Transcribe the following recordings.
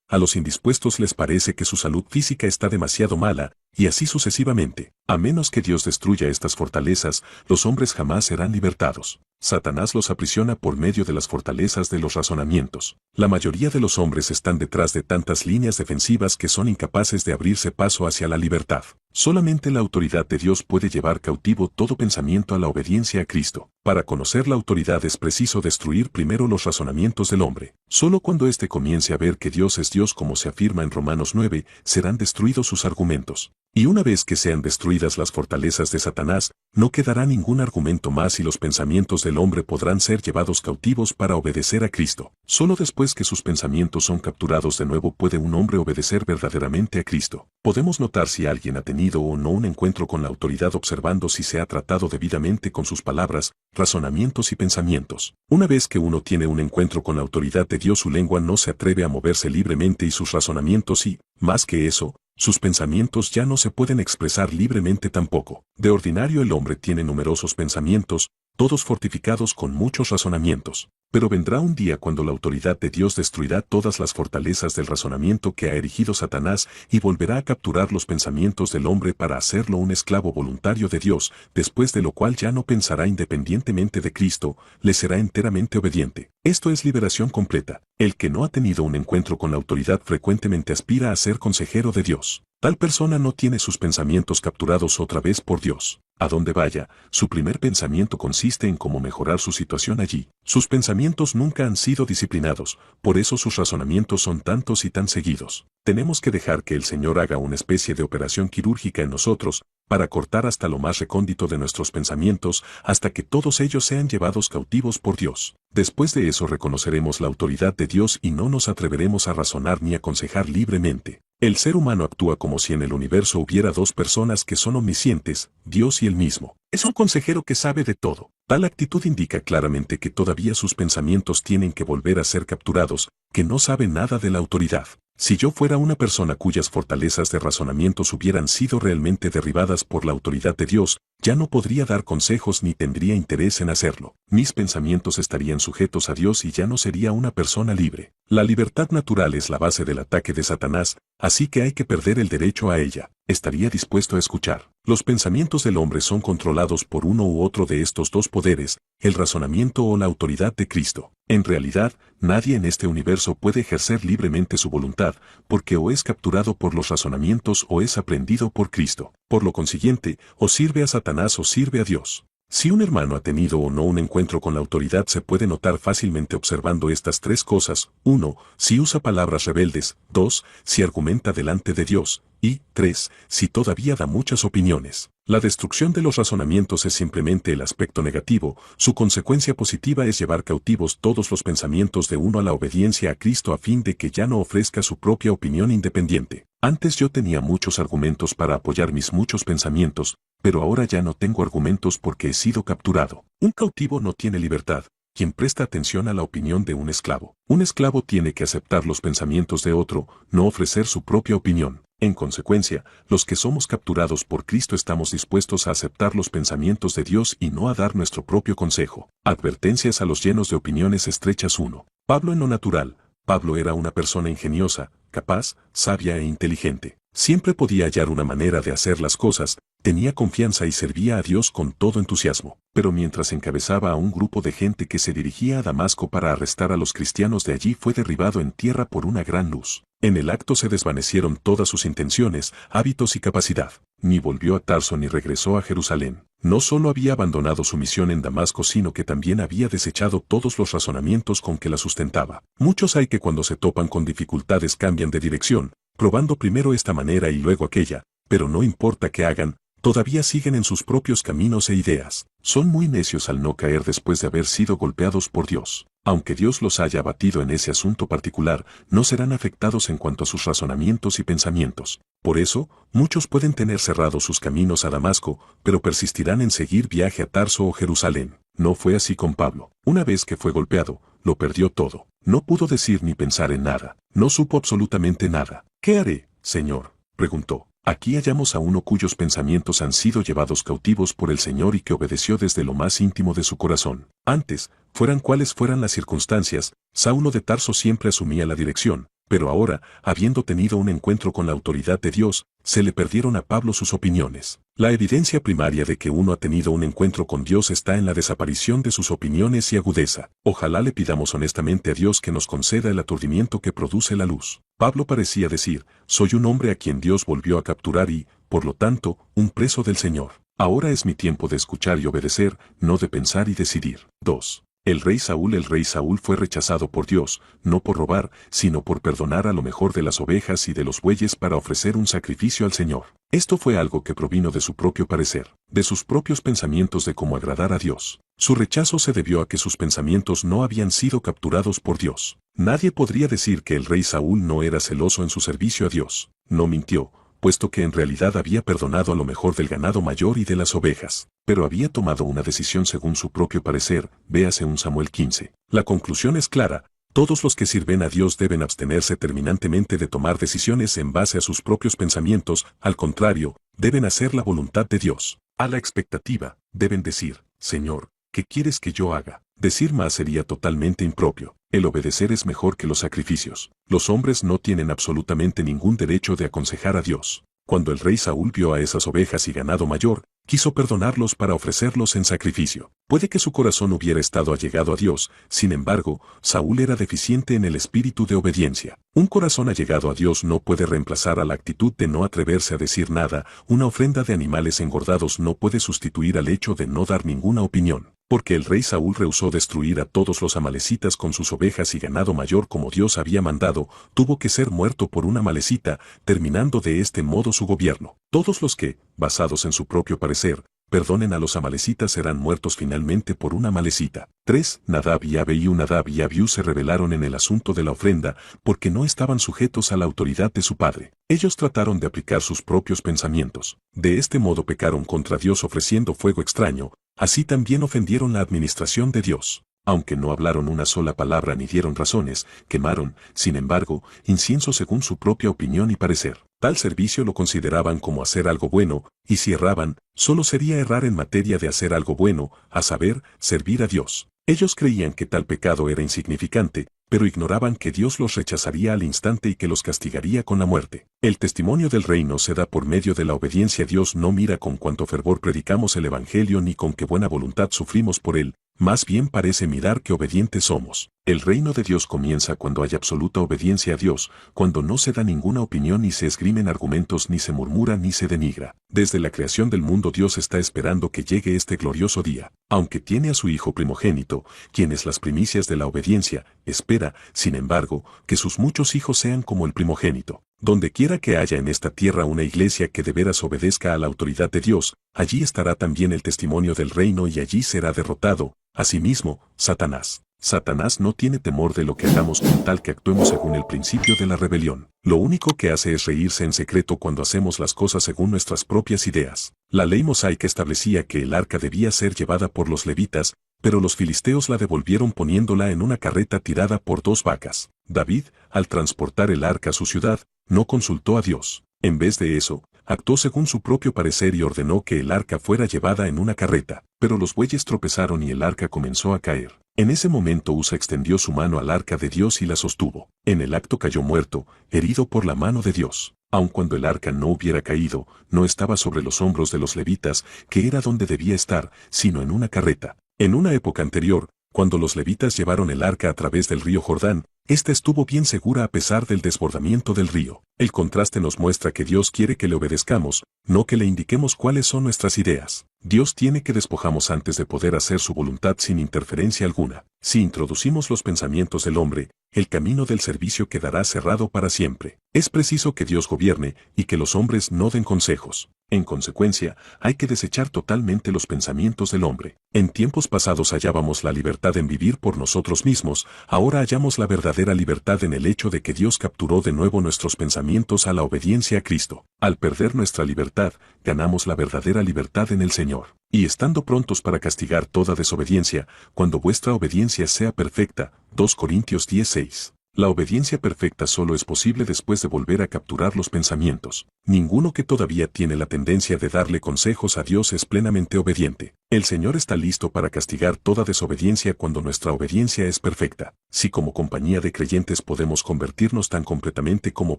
a los indispuestos les parece que su salud física está demasiado mala, y así sucesivamente. A menos que Dios destruya estas fortalezas, los hombres jamás serán libertados. Satanás los aprisiona por medio de las fortalezas de los razonamientos. La mayoría de los hombres están detrás de tantas líneas defensivas que son incapaces de abrirse paso hacia la libertad. Solamente la autoridad de Dios puede llevar cautivo todo pensamiento a la obediencia a Cristo. Para conocer la autoridad es preciso destruir primero los razonamientos del hombre. Solo cuando éste comience a ver que Dios es Dios como se afirma en Romanos 9, serán destruidos sus argumentos. Y una vez que sean destruidas las fortalezas de Satanás, no quedará ningún argumento más y los pensamientos del hombre podrán ser llevados cautivos para obedecer a Cristo. Solo después que sus pensamientos son capturados de nuevo puede un hombre obedecer verdaderamente a Cristo. Podemos notar si alguien ha tenido o no un encuentro con la autoridad observando si se ha tratado debidamente con sus palabras, razonamientos y pensamientos. Una vez que uno tiene un encuentro con la autoridad de Dios, su lengua no se atreve a moverse libremente y sus razonamientos y, más que eso, sus pensamientos ya no se pueden expresar libremente tampoco. De ordinario el hombre tiene numerosos pensamientos, todos fortificados con muchos razonamientos. Pero vendrá un día cuando la autoridad de Dios destruirá todas las fortalezas del razonamiento que ha erigido Satanás y volverá a capturar los pensamientos del hombre para hacerlo un esclavo voluntario de Dios, después de lo cual ya no pensará independientemente de Cristo, le será enteramente obediente. Esto es liberación completa. El que no ha tenido un encuentro con la autoridad frecuentemente aspira a ser consejero de Dios. Tal persona no tiene sus pensamientos capturados otra vez por Dios. A donde vaya, su primer pensamiento consiste en cómo mejorar su situación allí. Sus pensamientos nunca han sido disciplinados, por eso sus razonamientos son tantos y tan seguidos. Tenemos que dejar que el Señor haga una especie de operación quirúrgica en nosotros, para cortar hasta lo más recóndito de nuestros pensamientos, hasta que todos ellos sean llevados cautivos por Dios. Después de eso reconoceremos la autoridad de Dios y no nos atreveremos a razonar ni aconsejar libremente. El ser humano actúa como si en el universo hubiera dos personas que son omniscientes, Dios y él mismo. Es un consejero que sabe de todo. Tal actitud indica claramente que todavía sus pensamientos tienen que volver a ser capturados, que no sabe nada de la autoridad. Si yo fuera una persona cuyas fortalezas de razonamientos hubieran sido realmente derribadas por la autoridad de Dios, ya no podría dar consejos ni tendría interés en hacerlo. Mis pensamientos estarían sujetos a Dios y ya no sería una persona libre. La libertad natural es la base del ataque de Satanás, así que hay que perder el derecho a ella. Estaría dispuesto a escuchar. Los pensamientos del hombre son controlados por uno u otro de estos dos poderes, el razonamiento o la autoridad de Cristo. En realidad, nadie en este universo puede ejercer libremente su voluntad, porque o es capturado por los razonamientos o es aprendido por Cristo. Por lo consiguiente, o sirve a Satanás o sirve a Dios. Si un hermano ha tenido o no un encuentro con la autoridad se puede notar fácilmente observando estas tres cosas. 1. Si usa palabras rebeldes. 2. Si argumenta delante de Dios. Y 3. Si todavía da muchas opiniones. La destrucción de los razonamientos es simplemente el aspecto negativo, su consecuencia positiva es llevar cautivos todos los pensamientos de uno a la obediencia a Cristo a fin de que ya no ofrezca su propia opinión independiente. Antes yo tenía muchos argumentos para apoyar mis muchos pensamientos, pero ahora ya no tengo argumentos porque he sido capturado. Un cautivo no tiene libertad, quien presta atención a la opinión de un esclavo. Un esclavo tiene que aceptar los pensamientos de otro, no ofrecer su propia opinión. En consecuencia, los que somos capturados por Cristo estamos dispuestos a aceptar los pensamientos de Dios y no a dar nuestro propio consejo. Advertencias a los llenos de opiniones estrechas. 1. Pablo en lo natural. Pablo era una persona ingeniosa, capaz, sabia e inteligente. Siempre podía hallar una manera de hacer las cosas, tenía confianza y servía a Dios con todo entusiasmo. Pero mientras encabezaba a un grupo de gente que se dirigía a Damasco para arrestar a los cristianos de allí fue derribado en tierra por una gran luz. En el acto se desvanecieron todas sus intenciones, hábitos y capacidad. Ni volvió a Tarso ni regresó a Jerusalén. No solo había abandonado su misión en Damasco sino que también había desechado todos los razonamientos con que la sustentaba. Muchos hay que cuando se topan con dificultades cambian de dirección, probando primero esta manera y luego aquella, pero no importa qué hagan, todavía siguen en sus propios caminos e ideas. Son muy necios al no caer después de haber sido golpeados por Dios. Aunque Dios los haya abatido en ese asunto particular, no serán afectados en cuanto a sus razonamientos y pensamientos. Por eso, muchos pueden tener cerrados sus caminos a Damasco, pero persistirán en seguir viaje a Tarso o Jerusalén. No fue así con Pablo. Una vez que fue golpeado, lo perdió todo. No pudo decir ni pensar en nada. No supo absolutamente nada. ¿Qué haré, Señor?, preguntó. Aquí hallamos a uno cuyos pensamientos han sido llevados cautivos por el Señor y que obedeció desde lo más íntimo de su corazón. Antes, fueran cuales fueran las circunstancias, Saulo de Tarso siempre asumía la dirección, Pero ahora, habiendo tenido un encuentro con la autoridad de Dios, se le perdieron a Pablo sus opiniones. La evidencia primaria de que uno ha tenido un encuentro con Dios está en la desaparición de sus opiniones y agudeza. Ojalá le pidamos honestamente a Dios que nos conceda el aturdimiento que produce la luz. Pablo parecía decir, soy un hombre a quien Dios volvió a capturar y, por lo tanto, un preso del Señor. Ahora es mi tiempo de escuchar y obedecer, no de pensar y decidir. 2. El rey Saúl fue rechazado por Dios, no por robar, sino por perdonar a lo mejor de las ovejas y de los bueyes para ofrecer un sacrificio al Señor. Esto fue algo que provino de su propio parecer, de sus propios pensamientos de cómo agradar a Dios. Su rechazo se debió a que sus pensamientos no habían sido capturados por Dios. Nadie podría decir que el rey Saúl no era celoso en su servicio a Dios. No mintió, puesto que en realidad había perdonado a lo mejor del ganado mayor y de las ovejas, pero había tomado una decisión según su propio parecer, véase 1 Samuel 15. La conclusión es clara, todos los que sirven a Dios deben abstenerse terminantemente de tomar decisiones en base a sus propios pensamientos, al contrario, deben hacer la voluntad de Dios. A la expectativa, deben decir, Señor, ¿qué quieres que yo haga? Decir más sería totalmente impropio. El obedecer es mejor que los sacrificios. Los hombres no tienen absolutamente ningún derecho de aconsejar a Dios. Cuando el rey Saúl vio a esas ovejas y ganado mayor, quiso perdonarlos para ofrecerlos en sacrificio. Puede que su corazón hubiera estado allegado a Dios, sin embargo, Saúl era deficiente en el espíritu de obediencia. Un corazón allegado a Dios no puede reemplazar a la actitud de no atreverse a decir nada, una ofrenda de animales engordados no puede sustituir al hecho de no dar ninguna opinión. Porque el rey Saúl rehusó destruir a todos los amalecitas con sus ovejas y ganado mayor como Dios había mandado, tuvo que ser muerto por un amalecita, terminando de este modo su gobierno. Todos los que, basados en su propio parecer, perdonen a los amalecitas serán muertos finalmente por una amalecita. 3. Nadab y Abiú se rebelaron en el asunto de la ofrenda porque no estaban sujetos a la autoridad de su padre. Ellos trataron de aplicar sus propios pensamientos. De este modo pecaron contra Dios ofreciendo fuego extraño, así también ofendieron la administración de Dios. Aunque no hablaron una sola palabra ni dieron razones, quemaron, sin embargo, incienso según su propia opinión y parecer. Tal servicio lo consideraban como hacer algo bueno, y si erraban, solo sería errar en materia de hacer algo bueno, a saber, servir a Dios. Ellos creían que tal pecado era insignificante, pero ignoraban que Dios los rechazaría al instante y que los castigaría con la muerte. El testimonio del reino se da por medio de la obediencia. Dios no mira con cuánto fervor predicamos el Evangelio ni con qué buena voluntad sufrimos por él, más bien parece mirar qué obedientes somos. El reino de Dios comienza cuando hay absoluta obediencia a Dios, cuando no se da ninguna opinión ni se esgrimen argumentos ni se murmura ni se denigra. Desde la creación del mundo Dios está esperando que llegue este glorioso día. Aunque tiene a su Hijo primogénito, quien es las primicias de la obediencia, espera, sin embargo, que sus muchos hijos sean como el primogénito. Donde quiera que haya en esta tierra una iglesia que de veras obedezca a la autoridad de Dios, allí estará también el testimonio del reino y allí será derrotado, asimismo, Satanás. Satanás no tiene temor de lo que hagamos con tal que actuemos según el principio de la rebelión. Lo único que hace es reírse en secreto cuando hacemos las cosas según nuestras propias ideas. La ley mosaica establecía que el arca debía ser llevada por los levitas, pero los filisteos la devolvieron poniéndola en una carreta tirada por 2 vacas. David, al transportar el arca a su ciudad, no consultó a Dios. En vez de eso, actuó según su propio parecer y ordenó que el arca fuera llevada en una carreta, pero los bueyes tropezaron y el arca comenzó a caer. En ese momento Usa extendió su mano al arca de Dios y la sostuvo. En el acto cayó muerto, herido por la mano de Dios. Aun cuando el arca no hubiera caído, no estaba sobre los hombros de los levitas, que era donde debía estar, sino en una carreta. En una época anterior, cuando los levitas llevaron el arca a través del río Jordán, esta estuvo bien segura a pesar del desbordamiento del río. El contraste nos muestra que Dios quiere que le obedezcamos, no que le indiquemos cuáles son nuestras ideas. Dios tiene que despojarnos antes de poder hacer su voluntad sin interferencia alguna. Si introducimos los pensamientos del hombre, el camino del servicio quedará cerrado para siempre. Es preciso que Dios gobierne y que los hombres no den consejos. En consecuencia, hay que desechar totalmente los pensamientos del hombre. En tiempos pasados hallábamos la libertad en vivir por nosotros mismos, ahora hallamos la verdadera libertad en el hecho de que Dios capturó de nuevo nuestros pensamientos a la obediencia a Cristo. Al perder nuestra libertad, ganamos la verdadera libertad en el Señor. Y estando prontos para castigar toda desobediencia, cuando vuestra obediencia sea perfecta. 2 Corintios 10:6. La obediencia perfecta solo es posible después de volver a capturar los pensamientos. Ninguno que todavía tiene la tendencia de darle consejos a Dios es plenamente obediente. El Señor está listo para castigar toda desobediencia cuando nuestra obediencia es perfecta. Si como compañía de creyentes podemos convertirnos tan completamente como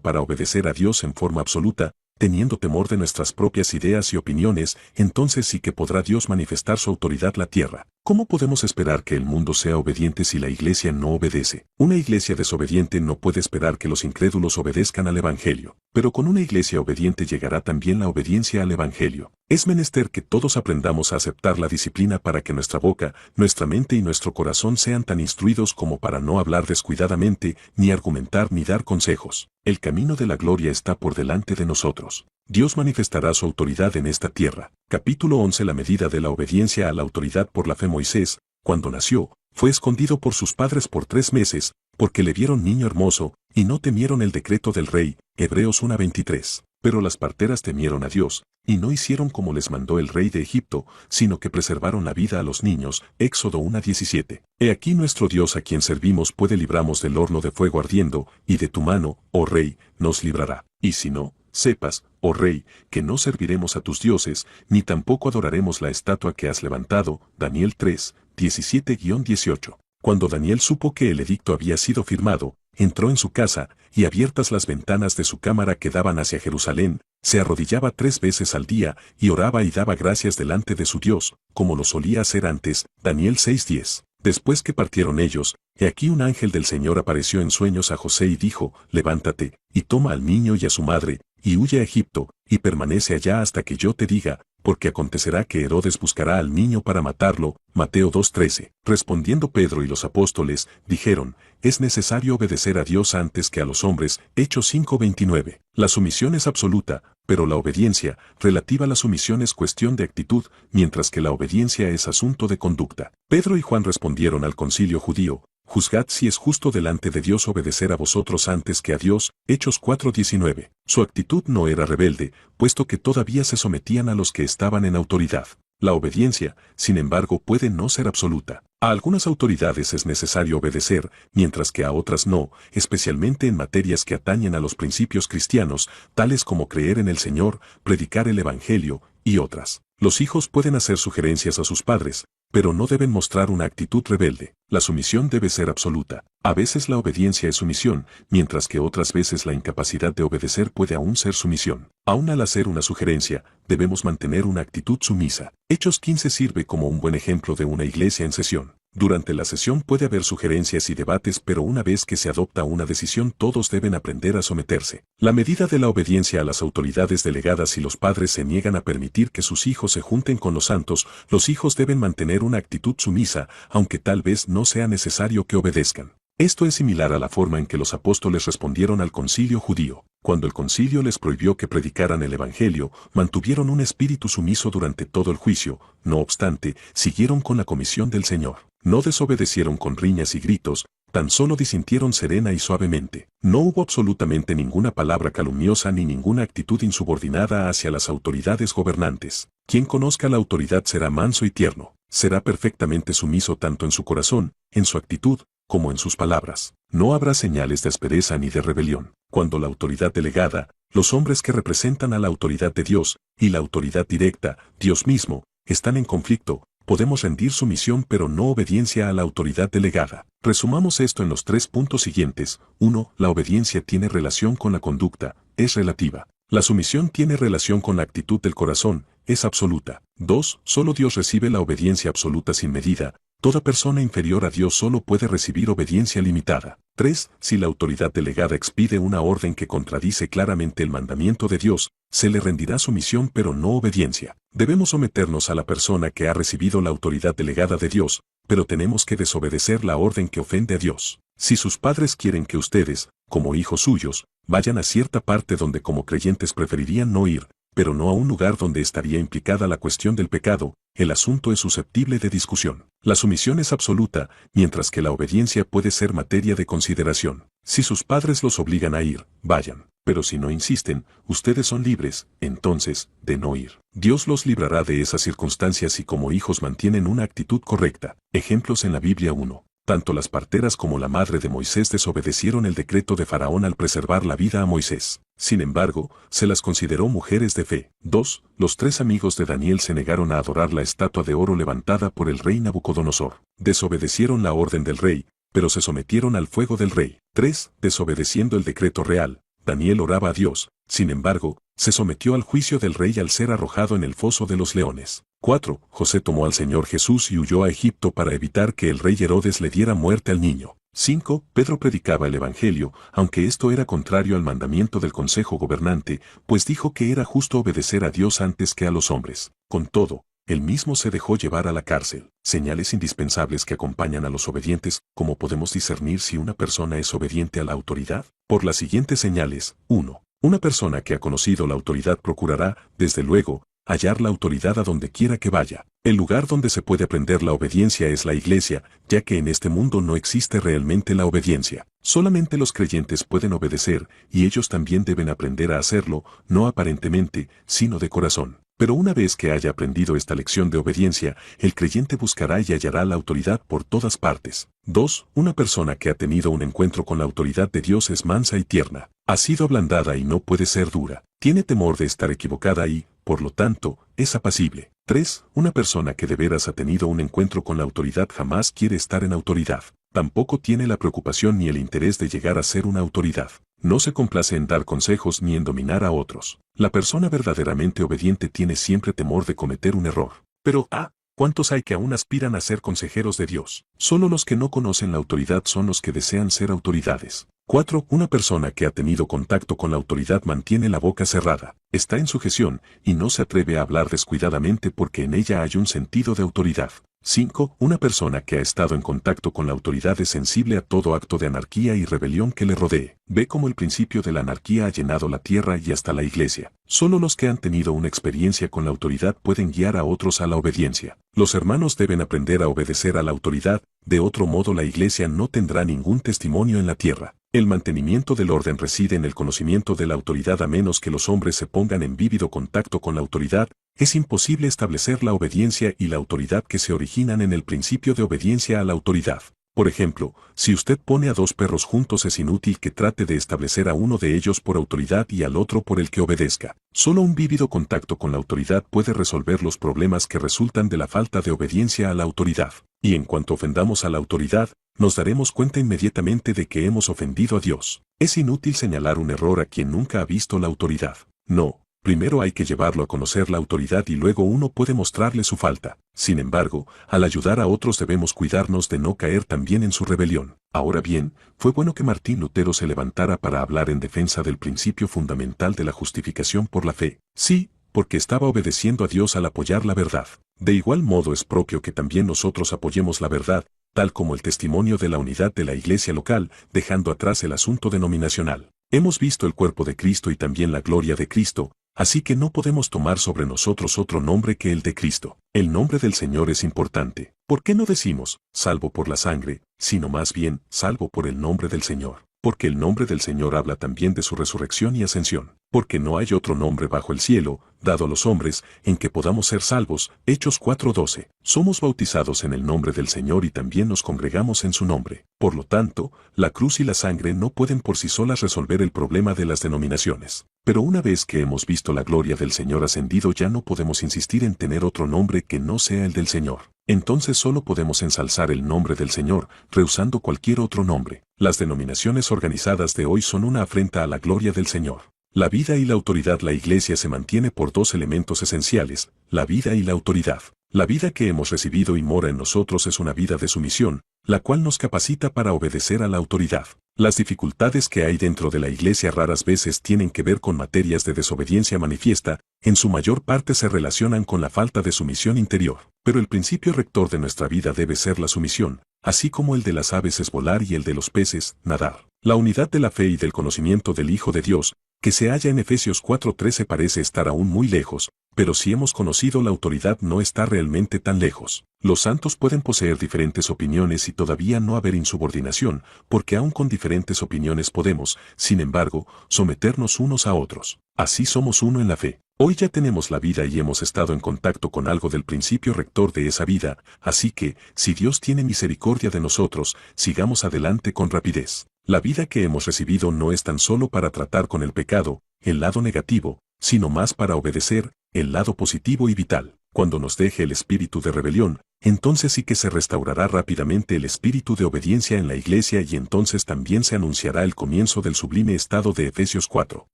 para obedecer a Dios en forma absoluta, teniendo temor de nuestras propias ideas y opiniones, entonces sí que podrá Dios manifestar su autoridad en la tierra. ¿Cómo podemos esperar que el mundo sea obediente si la iglesia no obedece? Una iglesia desobediente no puede esperar que los incrédulos obedezcan al Evangelio. Pero con una iglesia obediente llegará también la obediencia al Evangelio. Es menester que todos aprendamos a aceptar la disciplina para que nuestra boca, nuestra mente y nuestro corazón sean tan instruidos como para no hablar descuidadamente, ni argumentar ni dar consejos. El camino de la gloria está por delante de nosotros. Dios manifestará su autoridad en esta tierra. Capítulo 11. La medida de la obediencia a la autoridad por la fe. Moisés, cuando nació, fue escondido por sus padres por 3 meses, porque le vieron niño hermoso, y no temieron el decreto del rey. Hebreos 1:23. Pero las parteras temieron a Dios, y no hicieron como les mandó el rey de Egipto, sino que preservaron la vida a los niños. Éxodo 1:17. He aquí nuestro Dios a quien servimos puede librarnos del horno de fuego ardiendo, y de tu mano, oh rey, nos librará. Y si no, sepas, oh rey, que no serviremos a tus dioses, ni tampoco adoraremos la estatua que has levantado. Daniel 3:17-18. Cuando Daniel supo que el edicto había sido firmado, entró en su casa, y abiertas las ventanas de su cámara que daban hacia Jerusalén, se arrodillaba 3 veces al día, y oraba y daba gracias delante de su Dios, como lo solía hacer antes. Daniel 6:10. Después que partieron ellos, he aquí un ángel del Señor apareció en sueños a José y dijo, levántate, y toma al niño y a su madre, y huye a Egipto, y permanece allá hasta que yo te diga, porque acontecerá que Herodes buscará al niño para matarlo. Mateo 2:13. Respondiendo Pedro y los apóstoles, dijeron, es necesario obedecer a Dios antes que a los hombres. Hechos 5:29. La sumisión es absoluta, pero la obediencia, relativa a la sumisión es cuestión de actitud, mientras que la obediencia es asunto de conducta. Pedro y Juan respondieron al concilio judío, juzgad si es justo delante de Dios obedecer a vosotros antes que a Dios. Hechos 4:19. Su actitud no era rebelde, puesto que todavía se sometían a los que estaban en autoridad. La obediencia, sin embargo, puede no ser absoluta. A algunas autoridades es necesario obedecer, mientras que a otras no, especialmente en materias que atañen a los principios cristianos, tales como creer en el Señor, predicar el Evangelio, y otras. Los hijos pueden hacer sugerencias a sus padres, pero no deben mostrar una actitud rebelde. La sumisión debe ser absoluta. A veces la obediencia es sumisión, mientras que otras veces la incapacidad de obedecer puede aún ser sumisión. Aún al hacer una sugerencia, debemos mantener una actitud sumisa. Hechos 15 sirve como un buen ejemplo de una iglesia en sesión. Durante la sesión puede haber sugerencias y debates, pero una vez que se adopta una decisión todos deben aprender a someterse. La medida de la obediencia a las autoridades delegadas. Si los padres se niegan a permitir que sus hijos se junten con los santos, los hijos deben mantener una actitud sumisa, aunque tal vez no sea necesario que obedezcan. Esto es similar a la forma en que los apóstoles respondieron al concilio judío. Cuando el concilio les prohibió que predicaran el Evangelio, mantuvieron un espíritu sumiso durante todo el juicio. No obstante, siguieron con la comisión del Señor. No desobedecieron con riñas y gritos, tan solo disintieron serena y suavemente. No hubo absolutamente ninguna palabra calumniosa ni ninguna actitud insubordinada hacia las autoridades gobernantes. Quien conozca la autoridad será manso y tierno, será perfectamente sumiso tanto en su corazón, en su actitud, como en sus palabras. No habrá señales de aspereza ni de rebelión. Cuando la autoridad delegada, los hombres que representan a la autoridad de Dios, y la autoridad directa, Dios mismo, están en conflicto, podemos rendir sumisión pero no obediencia a la autoridad delegada. Resumamos esto en los 3 puntos siguientes. 1. La obediencia tiene relación con la conducta, es relativa. La sumisión tiene relación con la actitud del corazón, es absoluta. 2. Solo Dios recibe la obediencia absoluta sin medida. Toda persona inferior a Dios solo puede recibir obediencia limitada. 3. Si la autoridad delegada expide una orden que contradice claramente el mandamiento de Dios, se le rendirá sumisión pero no obediencia. Debemos someternos a la persona que ha recibido la autoridad delegada de Dios, pero tenemos que desobedecer la orden que ofende a Dios. Si sus padres quieren que ustedes, como hijos suyos, vayan a cierta parte donde como creyentes preferirían no ir, pero no a un lugar donde estaría implicada la cuestión del pecado, el asunto es susceptible de discusión. La sumisión es absoluta, mientras que la obediencia puede ser materia de consideración. Si sus padres los obligan a ir, vayan. Pero si no insisten, ustedes son libres, entonces, de no ir. Dios los librará de esas circunstancias si como hijos mantienen una actitud correcta. Ejemplos en la Biblia 1. Tanto las parteras como la madre de Moisés desobedecieron el decreto de Faraón al preservar la vida a Moisés. Sin embargo, se las consideró mujeres de fe. 2. Los 3 amigos de Daniel se negaron a adorar la estatua de oro levantada por el rey Nabucodonosor. Desobedecieron la orden del rey, pero se sometieron al fuego del rey. 3. Desobedeciendo el decreto real, Daniel oraba a Dios, sin embargo, se sometió al juicio del rey al ser arrojado en el foso de los leones. 4. José tomó al Señor Jesús y huyó a Egipto para evitar que el rey Herodes le diera muerte al niño. 5. Pedro predicaba el Evangelio, aunque esto era contrario al mandamiento del consejo gobernante, pues dijo que era justo obedecer a Dios antes que a los hombres. Con todo, él mismo se dejó llevar a la cárcel. Señales indispensables que acompañan a los obedientes. ¿Cómo podemos discernir si una persona es obediente a la autoridad? Por las siguientes señales. 1. Una persona que ha conocido la autoridad procurará, desde luego, hallar la autoridad a donde quiera que vaya. El lugar donde se puede aprender la obediencia es la iglesia, ya que en este mundo no existe realmente la obediencia. Solamente los creyentes pueden obedecer, y ellos también deben aprender a hacerlo, no aparentemente, sino de corazón. Pero una vez que haya aprendido esta lección de obediencia, el creyente buscará y hallará la autoridad por todas partes. 2. Una persona que ha tenido un encuentro con la autoridad de Dios es mansa y tierna. Ha sido ablandada y no puede ser dura. Tiene temor de estar equivocada y, por lo tanto, es apacible. 3. Una persona que de veras ha tenido un encuentro con la autoridad jamás quiere estar en autoridad. Tampoco tiene la preocupación ni el interés de llegar a ser una autoridad. No se complace en dar consejos ni en dominar a otros. La persona verdaderamente obediente tiene siempre temor de cometer un error. Pero, ¿cuántos hay que aún aspiran a ser consejeros de Dios? Solo los que no conocen la autoridad son los que desean ser autoridades. 4. Una persona que ha tenido contacto con la autoridad mantiene la boca cerrada. Está en sujeción y no se atreve a hablar descuidadamente porque en ella hay un sentido de autoridad. 5. Una persona que ha estado en contacto con la autoridad es sensible a todo acto de anarquía y rebelión que le rodee. Ve cómo el principio de la anarquía ha llenado la tierra y hasta la iglesia. Solo los que han tenido una experiencia con la autoridad pueden guiar a otros a la obediencia. Los hermanos deben aprender a obedecer a la autoridad, de otro modo la iglesia no tendrá ningún testimonio en la tierra. El mantenimiento del orden reside en el conocimiento de la autoridad a menos que los hombres se pongan en vívido contacto con la autoridad. Es imposible establecer la obediencia y la autoridad que se originan en el principio de obediencia a la autoridad. Por ejemplo, si usted pone a 2 perros juntos es inútil que trate de establecer a uno de ellos por autoridad y al otro por el que obedezca. Solo un vívido contacto con la autoridad puede resolver los problemas que resultan de la falta de obediencia a la autoridad. Y en cuanto ofendamos a la autoridad, nos daremos cuenta inmediatamente de que hemos ofendido a Dios. Es inútil señalar un error a quien nunca ha visto la autoridad. No. Primero hay que llevarlo a conocer la autoridad y luego uno puede mostrarle su falta. Sin embargo, al ayudar a otros debemos cuidarnos de no caer también en su rebelión. Ahora bien, fue bueno que Martín Lutero se levantara para hablar en defensa del principio fundamental de la justificación por la fe. Sí, porque estaba obedeciendo a Dios al apoyar la verdad. De igual modo es propio que también nosotros apoyemos la verdad, tal como el testimonio de la unidad de la iglesia local, dejando atrás el asunto denominacional. Hemos visto el cuerpo de Cristo y también la gloria de Cristo, así que no podemos tomar sobre nosotros otro nombre que el de Cristo. El nombre del Señor es importante. ¿Por qué no decimos, salvo por la sangre, sino más bien, salvo por el nombre del Señor? Porque el nombre del Señor habla también de su resurrección y ascensión. Porque no hay otro nombre bajo el cielo, dado a los hombres, en que podamos ser salvos. Hechos 4:12. Somos bautizados en el nombre del Señor y también nos congregamos en su nombre. Por lo tanto, la cruz y la sangre no pueden por sí solas resolver el problema de las denominaciones. Pero una vez que hemos visto la gloria del Señor ascendido ya no podemos insistir en tener otro nombre que no sea el del Señor. Entonces solo podemos ensalzar el nombre del Señor, rehusando cualquier otro nombre. Las denominaciones organizadas de hoy son una afrenta a la gloria del Señor. La vida y la autoridad. La iglesia se mantiene por 2 elementos esenciales, la vida y la autoridad. La vida que hemos recibido y mora en nosotros es una vida de sumisión, la cual nos capacita para obedecer a la autoridad. Las dificultades que hay dentro de la iglesia raras veces tienen que ver con materias de desobediencia manifiesta, en su mayor parte se relacionan con la falta de sumisión interior. Pero el principio rector de nuestra vida debe ser la sumisión, así como el de las aves es volar y el de los peces, nadar. La unidad de la fe y del conocimiento del Hijo de Dios, que se halla en Efesios 4:13 parece estar aún muy lejos, pero si hemos conocido la autoridad no está realmente tan lejos. Los santos pueden poseer diferentes opiniones y todavía no haber insubordinación, porque aún con diferentes opiniones podemos, sin embargo, someternos unos a otros. Así somos uno en la fe. Hoy ya tenemos la vida y hemos estado en contacto con algo del principio rector de esa vida, así que, si Dios tiene misericordia de nosotros, sigamos adelante con rapidez. La vida que hemos recibido no es tan solo para tratar con el pecado, el lado negativo, sino más para obedecer, el lado positivo y vital. Cuando nos deje el espíritu de rebelión, entonces sí que se restaurará rápidamente el espíritu de obediencia en la iglesia y entonces también se anunciará el comienzo del sublime estado de Efesios 4.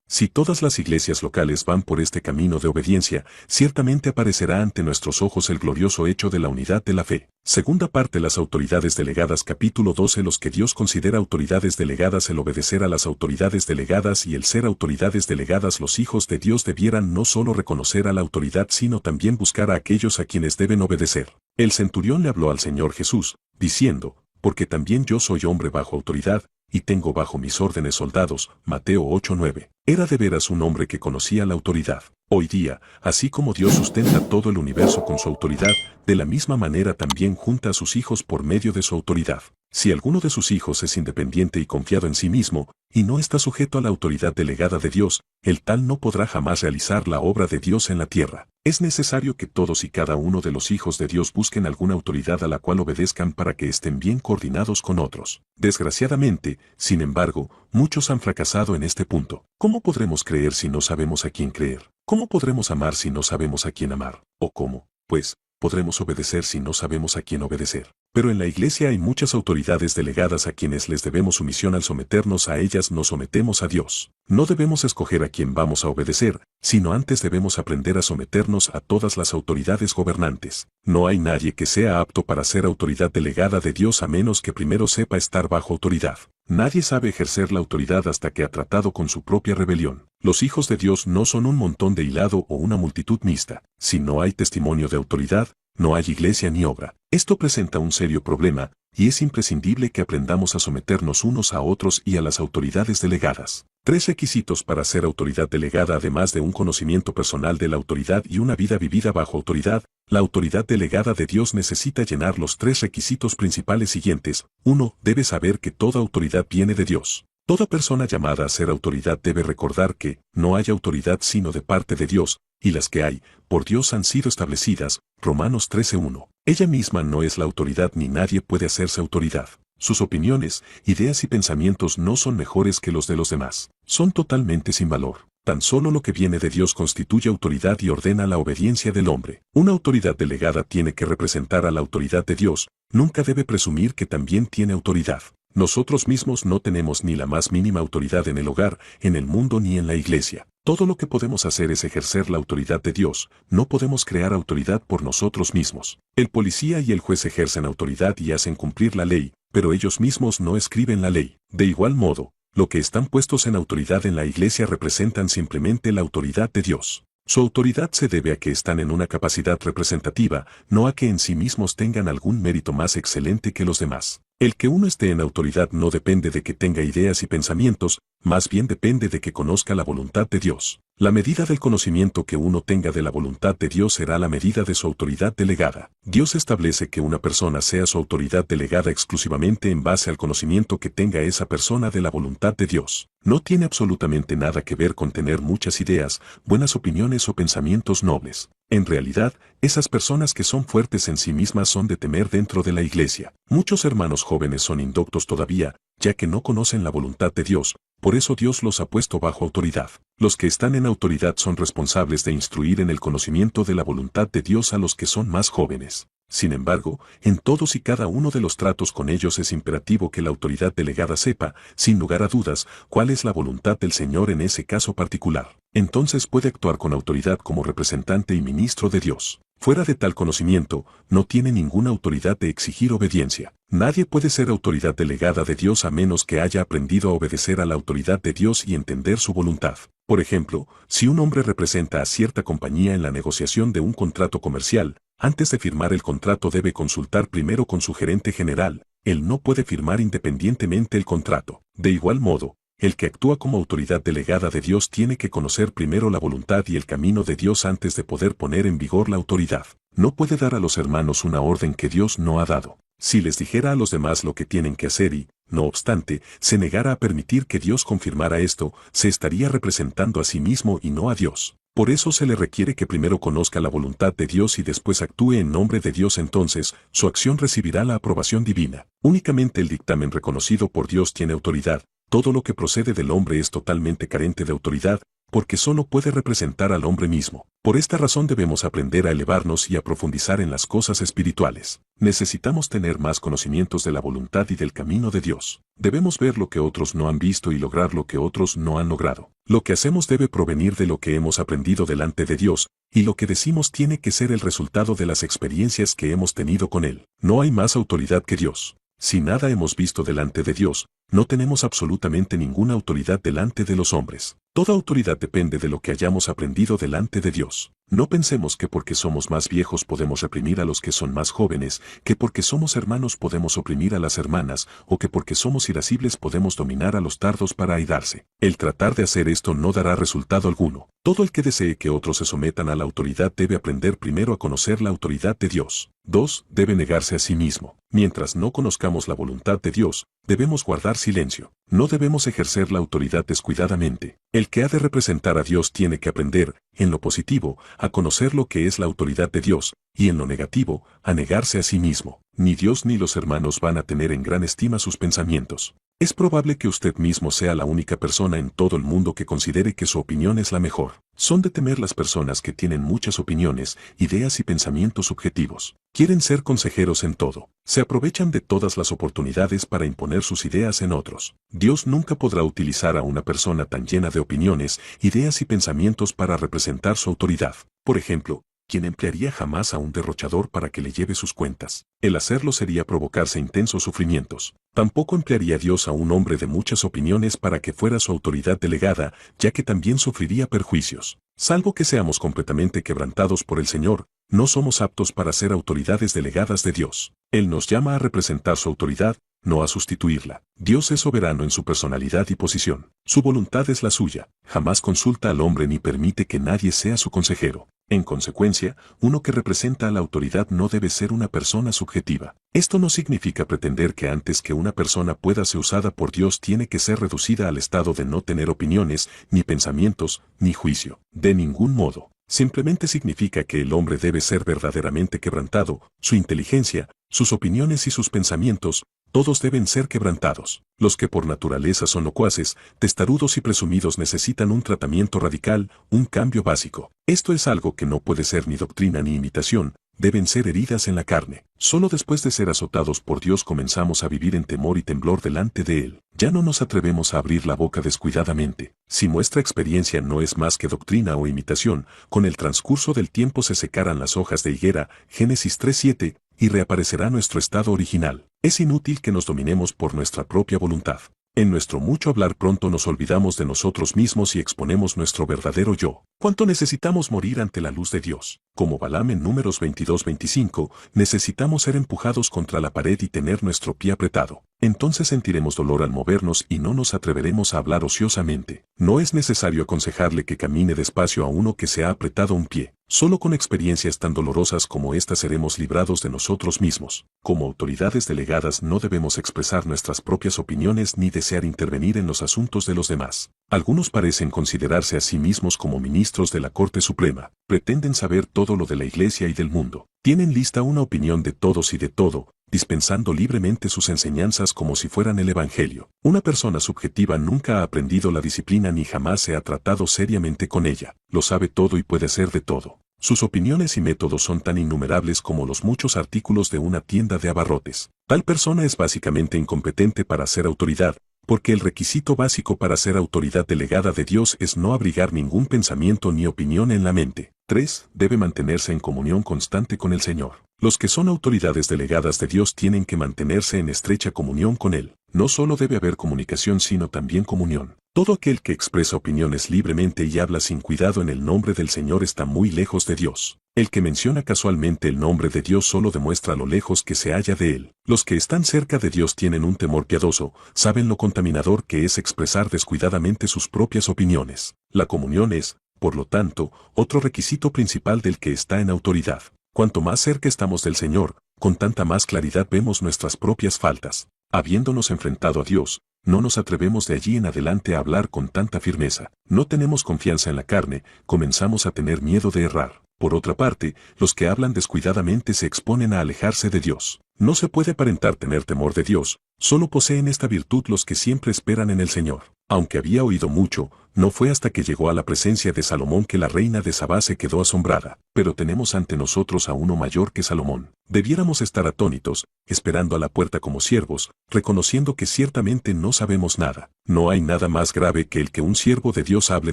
Si todas las iglesias locales van por este camino de obediencia, ciertamente aparecerá ante nuestros ojos el glorioso hecho de la unidad de la fe. Segunda parte: las autoridades delegadas. Capítulo 12. Los que Dios considera autoridades delegadas. El obedecer a las autoridades delegadas y el ser autoridades delegadas. Los hijos de Dios debieran no solo reconocer a la autoridad sino también buscar a aquellos a quienes deben obedecer. El centurión le habló al Señor Jesús, diciendo, porque también yo soy hombre bajo autoridad, y tengo bajo mis órdenes soldados. Mateo 8:9. Era de veras un hombre que conocía la autoridad. Hoy día, así como Dios sustenta todo el universo con su autoridad, de la misma manera también junta a sus hijos por medio de su autoridad. Si alguno de sus hijos es independiente y confiado en sí mismo, y no está sujeto a la autoridad delegada de Dios, el tal no podrá jamás realizar la obra de Dios en la tierra. Es necesario que todos y cada uno de los hijos de Dios busquen alguna autoridad a la cual obedezcan para que estén bien coordinados con otros. Desgraciadamente, sin embargo, muchos han fracasado en este punto. ¿Cómo podremos creer si no sabemos a quién creer? ¿Cómo podremos amar si no sabemos a quién amar? ¿O cómo, pues, podremos obedecer si no sabemos a quién obedecer? Pero en la iglesia hay muchas autoridades delegadas a quienes les debemos sumisión. Al someternos a ellas nos sometemos a Dios. No debemos escoger a quién vamos a obedecer, sino antes debemos aprender a someternos a todas las autoridades gobernantes. No hay nadie que sea apto para ser autoridad delegada de Dios a menos que primero sepa estar bajo autoridad. Nadie sabe ejercer la autoridad hasta que ha tratado con su propia rebelión. Los hijos de Dios no son un montón de hilado o una multitud mixta. Si no hay testimonio de autoridad, no hay iglesia ni obra. Esto presenta un serio problema, y es imprescindible que aprendamos a someternos unos a otros y a las autoridades delegadas. 3 requisitos para ser autoridad delegada. Además de un conocimiento personal de la autoridad y una vida vivida bajo autoridad, la autoridad delegada de Dios necesita llenar los 3 requisitos principales siguientes. 1. Debe saber que toda autoridad viene de Dios. Toda persona llamada a ser autoridad debe recordar que no hay autoridad sino de parte de Dios, y las que hay, por Dios han sido establecidas. Romanos 13:1. Ella misma no es la autoridad ni nadie puede hacerse autoridad. Sus opiniones, ideas y pensamientos no son mejores que los de los demás. Son totalmente sin valor. Tan solo lo que viene de Dios constituye autoridad y ordena la obediencia del hombre. Una autoridad delegada tiene que representar a la autoridad de Dios, nunca debe presumir que también tiene autoridad. Nosotros mismos no tenemos ni la más mínima autoridad en el hogar, en el mundo ni en la iglesia. Todo lo que podemos hacer es ejercer la autoridad de Dios, no podemos crear autoridad por nosotros mismos. El policía y el juez ejercen autoridad y hacen cumplir la ley, pero ellos mismos no escriben la ley. De igual modo, los que están puestos en autoridad en la iglesia representan simplemente la autoridad de Dios. Su autoridad se debe a que están en una capacidad representativa, no a que en sí mismos tengan algún mérito más excelente que los demás. El que uno esté en autoridad no depende de que tenga ideas y pensamientos, más bien depende de que conozca la voluntad de Dios. La medida del conocimiento que uno tenga de la voluntad de Dios será la medida de su autoridad delegada. Dios establece que una persona sea su autoridad delegada exclusivamente en base al conocimiento que tenga esa persona de la voluntad de Dios. No tiene absolutamente nada que ver con tener muchas ideas, buenas opiniones o pensamientos nobles. En realidad, esas personas que son fuertes en sí mismas son de temer dentro de la iglesia. Muchos hermanos jóvenes son indoctos todavía, ya que no conocen la voluntad de Dios, por eso Dios los ha puesto bajo autoridad. Los que están en autoridad son responsables de instruir en el conocimiento de la voluntad de Dios a los que son más jóvenes. Sin embargo, en todos y cada uno de los tratos con ellos es imperativo que la autoridad delegada sepa, sin lugar a dudas, cuál es la voluntad del Señor en ese caso particular. Entonces puede actuar con autoridad como representante y ministro de Dios. Fuera de tal conocimiento, no tiene ninguna autoridad de exigir obediencia. Nadie puede ser autoridad delegada de Dios a menos que haya aprendido a obedecer a la autoridad de Dios y entender su voluntad. Por ejemplo, si un hombre representa a cierta compañía en la negociación de un contrato comercial, antes de firmar el contrato debe consultar primero con su gerente general. Él no puede firmar independientemente el contrato. De igual modo, el que actúa como autoridad delegada de Dios tiene que conocer primero la voluntad y el camino de Dios antes de poder poner en vigor la autoridad. No puede dar a los hermanos una orden que Dios no ha dado. Si les dijera a los demás lo que tienen que hacer y, no obstante, se negara a permitir que Dios confirmara esto, se estaría representando a sí mismo y no a Dios. Por eso se le requiere que primero conozca la voluntad de Dios y después actúe en nombre de Dios. Entonces, su acción recibirá la aprobación divina. Únicamente el dictamen reconocido por Dios tiene autoridad. Todo lo que procede del hombre es totalmente carente de autoridad, porque solo puede representar al hombre mismo. Por esta razón debemos aprender a elevarnos y a profundizar en las cosas espirituales. Necesitamos tener más conocimientos de la voluntad y del camino de Dios. Debemos ver lo que otros no han visto y lograr lo que otros no han logrado. Lo que hacemos debe provenir de lo que hemos aprendido delante de Dios, y lo que decimos tiene que ser el resultado de las experiencias que hemos tenido con Él. No hay más autoridad que Dios. Si nada hemos visto delante de Dios, no tenemos absolutamente ninguna autoridad delante de los hombres. Toda autoridad depende de lo que hayamos aprendido delante de Dios. No pensemos que porque somos más viejos podemos reprimir a los que son más jóvenes, que porque somos hermanos podemos oprimir a las hermanas, o que porque somos irascibles podemos dominar a los tardos para airarse. El tratar de hacer esto no dará resultado alguno. Todo el que desee que otros se sometan a la autoridad debe aprender primero a conocer la autoridad de Dios. 2. Debe negarse a sí mismo. Mientras no conozcamos la voluntad de Dios, debemos guardar silencio. No debemos ejercer la autoridad descuidadamente. El que ha de representar a Dios tiene que aprender, en lo positivo, a conocer lo que es la autoridad de Dios, y en lo negativo, a negarse a sí mismo. Ni Dios ni los hermanos van a tener en gran estima sus pensamientos. Es probable que usted mismo sea la única persona en todo el mundo que considere que su opinión es la mejor. Son de temer las personas que tienen muchas opiniones, ideas y pensamientos subjetivos. Quieren ser consejeros en todo. Se aprovechan de todas las oportunidades para imponer sus ideas en otros. Dios nunca podrá utilizar a una persona tan llena de opiniones, ideas y pensamientos para representar su autoridad. Por ejemplo, ¿quién emplearía jamás a un derrochador para que le lleve sus cuentas? El hacerlo sería provocarse intensos sufrimientos. Tampoco emplearía Dios a un hombre de muchas opiniones para que fuera su autoridad delegada, ya que también sufriría perjuicios. Salvo que seamos completamente quebrantados por el Señor, no somos aptos para ser autoridades delegadas de Dios. Él nos llama a representar su autoridad, no a sustituirla. Dios es soberano en su personalidad y posición. Su voluntad es la suya. Jamás consulta al hombre ni permite que nadie sea su consejero. En consecuencia, uno que representa a la autoridad no debe ser una persona subjetiva. Esto no significa pretender que antes que una persona pueda ser usada por Dios tiene que ser reducida al estado de no tener opiniones, ni pensamientos, ni juicio. De ningún modo. Simplemente significa que el hombre debe ser verdaderamente quebrantado, su inteligencia, sus opiniones y sus pensamientos, todos deben ser quebrantados. Los que por naturaleza son locuaces, testarudos y presumidos necesitan un tratamiento radical, un cambio básico. Esto es algo que no puede ser ni doctrina ni imitación, deben ser heridas en la carne. Solo después de ser azotados por Dios comenzamos a vivir en temor y temblor delante de Él. Ya no nos atrevemos a abrir la boca descuidadamente. Si nuestra experiencia no es más que doctrina o imitación, con el transcurso del tiempo se secarán las hojas de higuera, Génesis 3:7, y reaparecerá nuestro estado original. Es inútil que nos dominemos por nuestra propia voluntad. En nuestro mucho hablar pronto nos olvidamos de nosotros mismos y exponemos nuestro verdadero yo. ¿Cuánto necesitamos morir ante la luz de Dios? Como Balaam en Números 22-25, necesitamos ser empujados contra la pared y tener nuestro pie apretado. Entonces sentiremos dolor al movernos y no nos atreveremos a hablar ociosamente. No es necesario aconsejarle que camine despacio a uno que se ha apretado un pie. Solo con experiencias tan dolorosas como esta seremos librados de nosotros mismos. Como autoridades delegadas no debemos expresar nuestras propias opiniones ni desear intervenir en los asuntos de los demás. Algunos parecen considerarse a sí mismos como ministros de la Corte Suprema. Pretenden saber todo lo de la Iglesia y del mundo. Tienen lista una opinión de todos y de todo, dispensando libremente sus enseñanzas como si fueran el Evangelio. Una persona subjetiva nunca ha aprendido la disciplina ni jamás se ha tratado seriamente con ella. Lo sabe todo y puede hacer de todo. Sus opiniones y métodos son tan innumerables como los muchos artículos de una tienda de abarrotes. Tal persona es básicamente incompetente para ser autoridad, porque el requisito básico para ser autoridad delegada de Dios es no abrigar ningún pensamiento ni opinión en la mente. 3. Debe mantenerse en comunión constante con el Señor. Los que son autoridades delegadas de Dios tienen que mantenerse en estrecha comunión con Él. No solo debe haber comunicación sino también comunión. Todo aquel que expresa opiniones libremente y habla sin cuidado en el nombre del Señor está muy lejos de Dios. El que menciona casualmente el nombre de Dios solo demuestra lo lejos que se halla de Él. Los que están cerca de Dios tienen un temor piadoso, saben lo contaminador que es expresar descuidadamente sus propias opiniones. La comunión es, por lo tanto, otro requisito principal del que está en autoridad. Cuanto más cerca estamos del Señor, con tanta más claridad vemos nuestras propias faltas. Habiéndonos enfrentado a Dios, no nos atrevemos de allí en adelante a hablar con tanta firmeza. No tenemos confianza en la carne, comenzamos a tener miedo de errar. Por otra parte, los que hablan descuidadamente se exponen a alejarse de Dios. No se puede aparentar tener temor de Dios, solo poseen esta virtud los que siempre esperan en el Señor. Aunque había oído mucho, no fue hasta que llegó a la presencia de Salomón que la reina de Sabá se quedó asombrada. Pero tenemos ante nosotros a uno mayor que Salomón. Debiéramos estar atónitos, esperando a la puerta como siervos, reconociendo que ciertamente no sabemos nada. No hay nada más grave que el que un siervo de Dios hable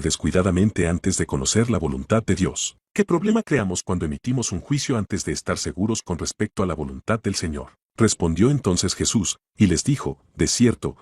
descuidadamente antes de conocer la voluntad de Dios. ¿Qué problema creamos cuando emitimos un juicio antes de estar seguros con respecto a la voluntad del Señor? Respondió entonces Jesús, y les dijo, de cierto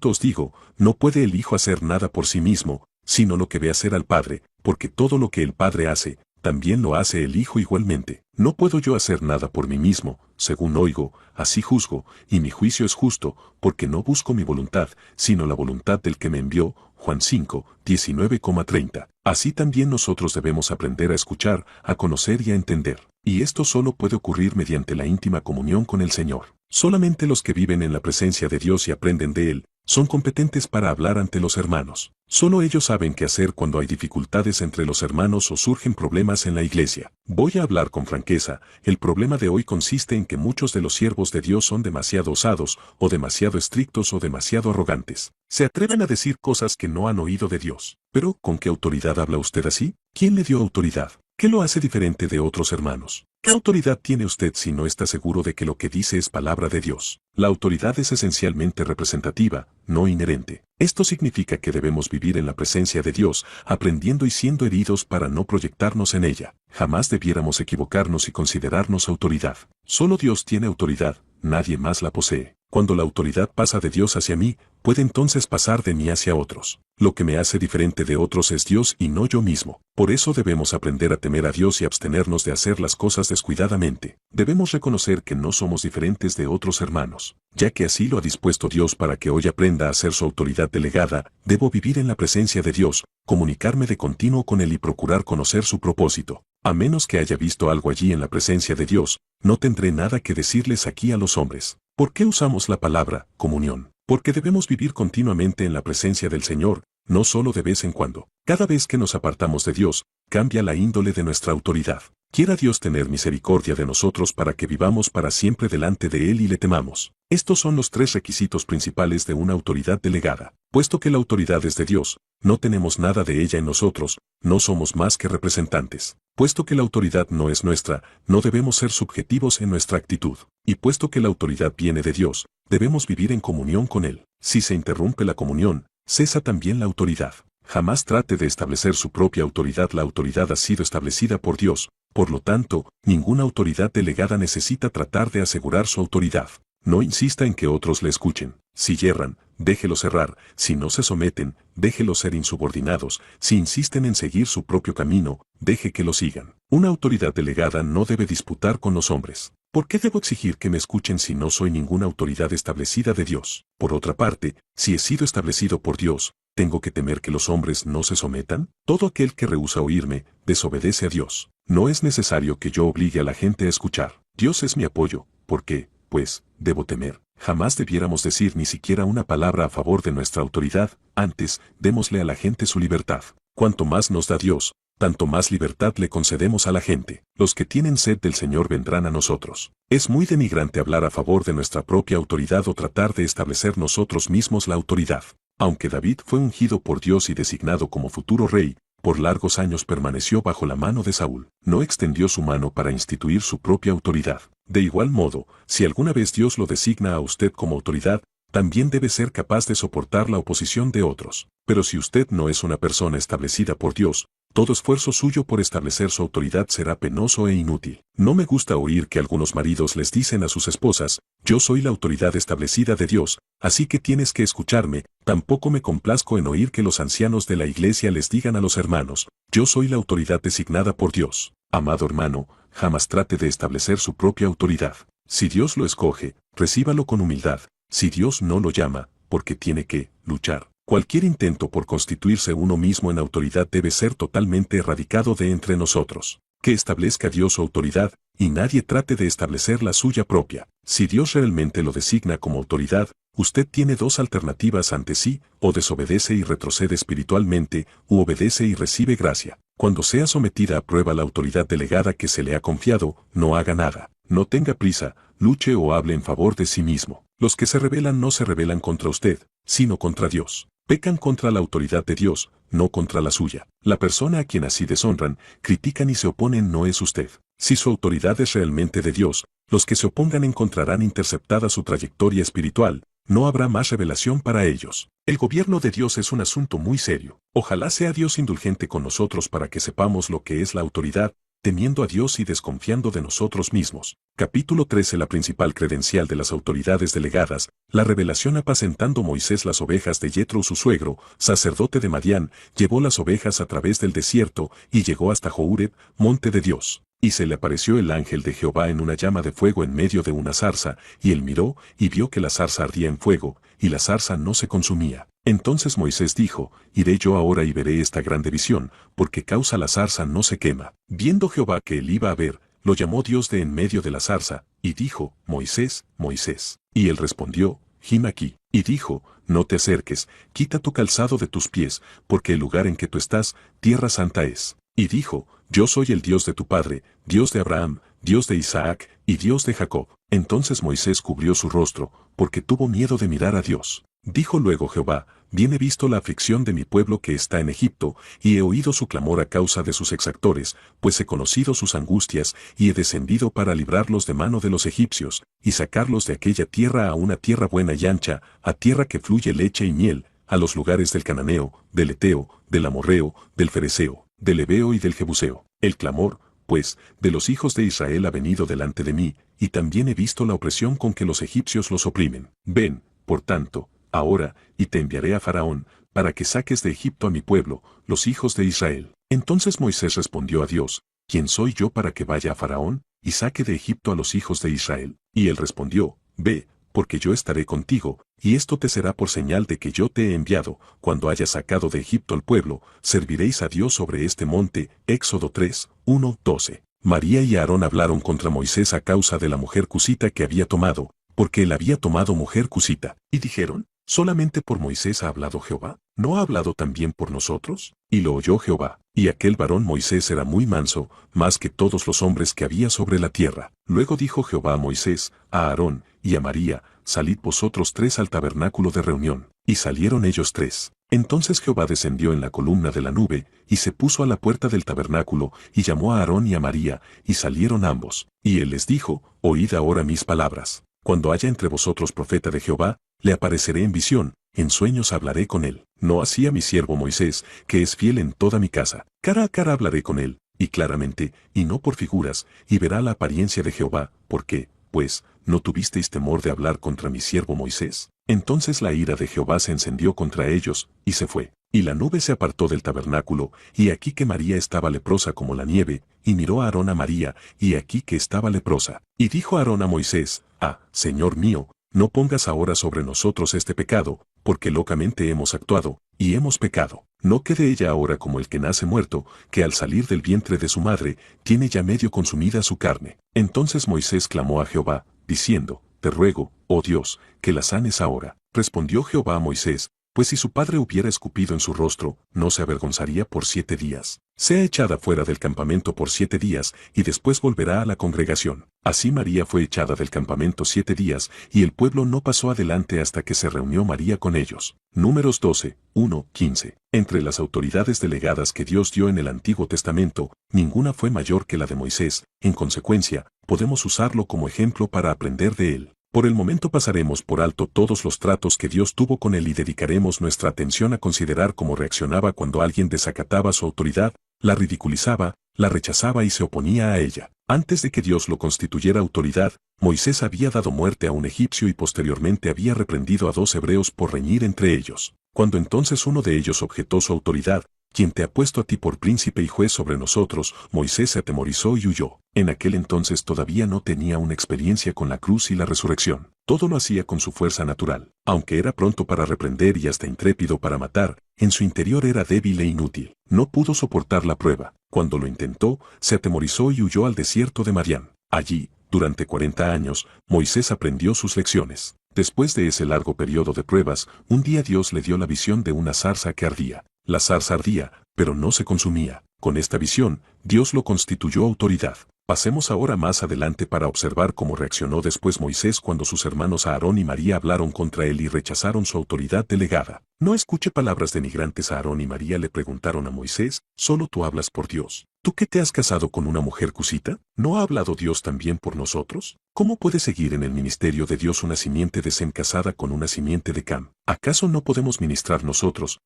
os digo, no puede el Hijo hacer nada por sí mismo, sino lo que ve hacer al Padre, porque todo lo que el Padre hace, también lo hace el Hijo igualmente. No puedo yo hacer nada por mí mismo, según oigo, así juzgo, y mi juicio es justo, porque no busco mi voluntad, sino la voluntad del que me envió. Juan 5, 19,30. Así también nosotros debemos aprender a escuchar, a conocer y a entender. Y esto solo puede ocurrir mediante la íntima comunión con el Señor. Solamente los que viven en la presencia de Dios y aprenden de Él, son competentes para hablar ante los hermanos. Solo ellos saben qué hacer cuando hay dificultades entre los hermanos o surgen problemas en la iglesia. Voy a hablar con franqueza, el problema de hoy consiste en que muchos de los siervos de Dios son demasiado osados, o demasiado estrictos o demasiado arrogantes. Se atreven a decir cosas que no han oído de Dios. Pero, ¿con qué autoridad habla usted así? ¿Quién le dio autoridad? ¿Qué lo hace diferente de otros hermanos? ¿Qué autoridad tiene usted si no está seguro de que lo que dice es palabra de Dios? La autoridad es esencialmente representativa, no inherente. Esto significa que debemos vivir en la presencia de Dios, aprendiendo y siendo heridos para no proyectarnos en ella. Jamás debiéramos equivocarnos y considerarnos autoridad. Solo Dios tiene autoridad, nadie más la posee. Cuando la autoridad pasa de Dios hacia mí, puede entonces pasar de mí hacia otros. Lo que me hace diferente de otros es Dios y no yo mismo. Por eso debemos aprender a temer a Dios y abstenernos de hacer las cosas descuidadamente. Debemos reconocer que no somos diferentes de otros hermanos. Ya que así lo ha dispuesto Dios para que hoy aprenda a ser su autoridad delegada, debo vivir en la presencia de Dios, comunicarme de continuo con Él y procurar conocer su propósito. A menos que haya visto algo allí en la presencia de Dios, no tendré nada que decirles aquí a los hombres. ¿Por qué usamos la palabra comunión? Porque debemos vivir continuamente en la presencia del Señor, no solo de vez en cuando. Cada vez que nos apartamos de Dios, cambia la índole de nuestra autoridad. Quiera Dios tener misericordia de nosotros para que vivamos para siempre delante de Él y le temamos. Estos son los 3 requisitos principales de una autoridad delegada. Puesto que la autoridad es de Dios, no tenemos nada de ella en nosotros, no somos más que representantes. Puesto que la autoridad no es nuestra, no debemos ser subjetivos en nuestra actitud. Y puesto que la autoridad viene de Dios, debemos vivir en comunión con Él. Si se interrumpe la comunión, cesa también la autoridad. Jamás trate de establecer su propia autoridad. La autoridad ha sido establecida por Dios. Por lo tanto, ninguna autoridad delegada necesita tratar de asegurar su autoridad. No insista en que otros le escuchen. Si yerran, déjelos errar. Si no se someten, déjelos ser insubordinados. Si insisten en seguir su propio camino, deje que lo sigan. Una autoridad delegada no debe disputar con los hombres. ¿Por qué debo exigir que me escuchen si no soy ninguna autoridad establecida de Dios? Por otra parte, si he sido establecido por Dios, ¿tengo que temer que los hombres no se sometan? Todo aquel que rehúsa oírme, desobedece a Dios. No es necesario que yo obligue a la gente a escuchar. Dios es mi apoyo. ¿Por qué, pues, debo temer? Jamás debiéramos decir ni siquiera una palabra a favor de nuestra autoridad. Antes, démosle a la gente su libertad. Cuanto más nos da Dios, tanto más libertad le concedemos a la gente. Los que tienen sed del Señor vendrán a nosotros. Es muy denigrante hablar a favor de nuestra propia autoridad o tratar de establecer nosotros mismos la autoridad. Aunque David fue ungido por Dios y designado como futuro rey, por largos años permaneció bajo la mano de Saúl. No extendió su mano para instituir su propia autoridad. De igual modo, si alguna vez Dios lo designa a usted como autoridad, también debe ser capaz de soportar la oposición de otros. Pero si usted no es una persona establecida por Dios, todo esfuerzo suyo por establecer su autoridad será penoso e inútil. No me gusta oír que algunos maridos les dicen a sus esposas, yo soy la autoridad establecida de Dios, así que tienes que escucharme. Tampoco me complazco en oír que los ancianos de la iglesia les digan a los hermanos, yo soy la autoridad designada por Dios. Amado hermano, jamás trate de establecer su propia autoridad. Si Dios lo escoge, recíbalo con humildad. Si Dios no lo llama, porque tiene que luchar. Cualquier intento por constituirse uno mismo en autoridad debe ser totalmente erradicado de entre nosotros. Que establezca Dios su autoridad, y nadie trate de establecer la suya propia. Si Dios realmente lo designa como autoridad, usted tiene dos alternativas ante sí: o desobedece y retrocede espiritualmente, u obedece y recibe gracia. Cuando sea sometida a prueba la autoridad delegada que se le ha confiado, no haga nada. No tenga prisa, luche o hable en favor de sí mismo. Los que se rebelan no se rebelan contra usted, sino contra Dios. Pecan contra la autoridad de Dios, no contra la suya. La persona a quien así deshonran, critican y se oponen no es usted. Si su autoridad es realmente de Dios, los que se opongan encontrarán interceptada su trayectoria espiritual. No habrá más revelación para ellos. El gobierno de Dios es un asunto muy serio. Ojalá sea Dios indulgente con nosotros para que sepamos lo que es la autoridad, temiendo a Dios y desconfiando de nosotros mismos. Capítulo 13. La principal credencial de las autoridades delegadas, la revelación. Apacentando Moisés las ovejas de Yetro su suegro, sacerdote de Madián, llevó las ovejas a través del desierto, y llegó hasta Horeb, monte de Dios. Y se le apareció el ángel de Jehová en una llama de fuego en medio de una zarza, y él miró, y vio que la zarza ardía en fuego, y la zarza no se consumía. Entonces Moisés dijo: Iré yo ahora y veré esta grande visión, porque causa la zarza no se quema. Viendo Jehová que él iba a ver, lo llamó Dios de en medio de la zarza, y dijo: Moisés, Moisés. Y él respondió: Gim aquí. Y dijo: No te acerques, quita tu calzado de tus pies, porque el lugar en que tú estás, tierra santa es. Y dijo: Yo soy el Dios de tu padre, Dios de Abraham, Dios de Isaac, y Dios de Jacob. Entonces Moisés cubrió su rostro, porque tuvo miedo de mirar a Dios. Dijo luego Jehová: Bien he visto la aflicción de mi pueblo que está en Egipto, y he oído su clamor a causa de sus exactores, pues he conocido sus angustias, y he descendido para librarlos de mano de los egipcios, y sacarlos de aquella tierra a una tierra buena y ancha, a tierra que fluye leche y miel, a los lugares del cananeo, del eteo, del amorreo, del fereceo, del heveo y del jebuseo. El clamor, pues, de los hijos de Israel ha venido delante de mí, y también he visto la opresión con que los egipcios los oprimen. Ven, por tanto, ahora, y te enviaré a Faraón, para que saques de Egipto a mi pueblo, los hijos de Israel. Entonces Moisés respondió a Dios: ¿Quién soy yo para que vaya a Faraón, y saque de Egipto a los hijos de Israel? Y él respondió: Ve, porque yo estaré contigo, y esto te será por señal de que yo te he enviado. Cuando hayas sacado de Egipto al pueblo, serviréis a Dios sobre este monte. Éxodo 3, 1, 12. María y Aarón hablaron contra Moisés a causa de la mujer cusita que había tomado, porque él había tomado mujer cusita. Y dijeron: ¿Solamente por Moisés ha hablado Jehová? ¿No ha hablado también por nosotros? Y lo oyó Jehová. Y aquel varón Moisés era muy manso, más que todos los hombres que había sobre la tierra. Luego dijo Jehová a Moisés, a Aarón y a María: Salid vosotros tres al tabernáculo de reunión. Y salieron ellos tres. Entonces Jehová descendió en la columna de la nube, y se puso a la puerta del tabernáculo, y llamó a Aarón y a María, y salieron ambos. Y él les dijo: Oíd ahora mis palabras. Cuando haya entre vosotros profeta de Jehová, le apareceré en visión, en sueños hablaré con él. No así a mi siervo Moisés, que es fiel en toda mi casa. Cara a cara hablaré con él, y claramente, y no por figuras, y verá la apariencia de Jehová. ¿Por qué, pues, no tuvisteis temor de hablar contra mi siervo Moisés? Entonces la ira de Jehová se encendió contra ellos, y se fue. Y la nube se apartó del tabernáculo, y aquí que María estaba leprosa como la nieve, y miró a Aarón a María, y aquí que estaba leprosa. Y dijo Aarón a Moisés: Señor mío, no pongas ahora sobre nosotros este pecado, porque locamente hemos actuado, y hemos pecado. No quede ella ahora como el que nace muerto, que al salir del vientre de su madre, tiene ya medio consumida su carne. Entonces Moisés clamó a Jehová, diciendo: Te ruego, oh Dios, que la sanes ahora. Respondió Jehová a Moisés: Pues si su padre hubiera escupido en su rostro, no se avergonzaría por 7 días. Sea echada fuera del campamento por 7 días, y después volverá a la congregación. Así María fue echada del campamento 7 días, y el pueblo no pasó adelante hasta que se reunió María con ellos. Números 12, 1, 15. Entre las autoridades delegadas que Dios dio en el Antiguo Testamento, ninguna fue mayor que la de Moisés. En consecuencia, podemos usarlo como ejemplo para aprender de él. Por el momento pasaremos por alto todos los tratos que Dios tuvo con él y dedicaremos nuestra atención a considerar cómo reaccionaba cuando alguien desacataba su autoridad, la ridiculizaba, la rechazaba y se oponía a ella. Antes de que Dios lo constituyera autoridad, Moisés había dado muerte a un egipcio y posteriormente había reprendido a 2 hebreos por reñir entre ellos. Cuando entonces uno de ellos objetó su autoridad: ¿Quién te ha puesto a ti por príncipe y juez sobre nosotros? Moisés se atemorizó y huyó. En aquel entonces todavía no tenía una experiencia con la cruz y la resurrección. Todo lo hacía con su fuerza natural. Aunque era pronto para reprender y hasta intrépido para matar, en su interior era débil e inútil. No pudo soportar la prueba. Cuando lo intentó, se atemorizó y huyó al desierto de Madián. Allí, durante 40 años, Moisés aprendió sus lecciones. Después de ese largo periodo de pruebas, un día Dios le dio la visión de una zarza que ardía. La zarza ardía, pero no se consumía. Con esta visión, Dios lo constituyó autoridad. Pasemos ahora más adelante para observar cómo reaccionó después Moisés cuando sus hermanos Aarón y María hablaron contra él y rechazaron su autoridad delegada. No escuche palabras denigrantes. Aarón y María le preguntaron a Moisés, ¿solo tú hablas por Dios? ¿Tú que te has casado con una mujer cusita? ¿No ha hablado Dios también por nosotros? ¿Cómo puede seguir en el ministerio de Dios una simiente de Sem casada con una simiente de Cam? ¿Acaso no podemos ministrar nosotros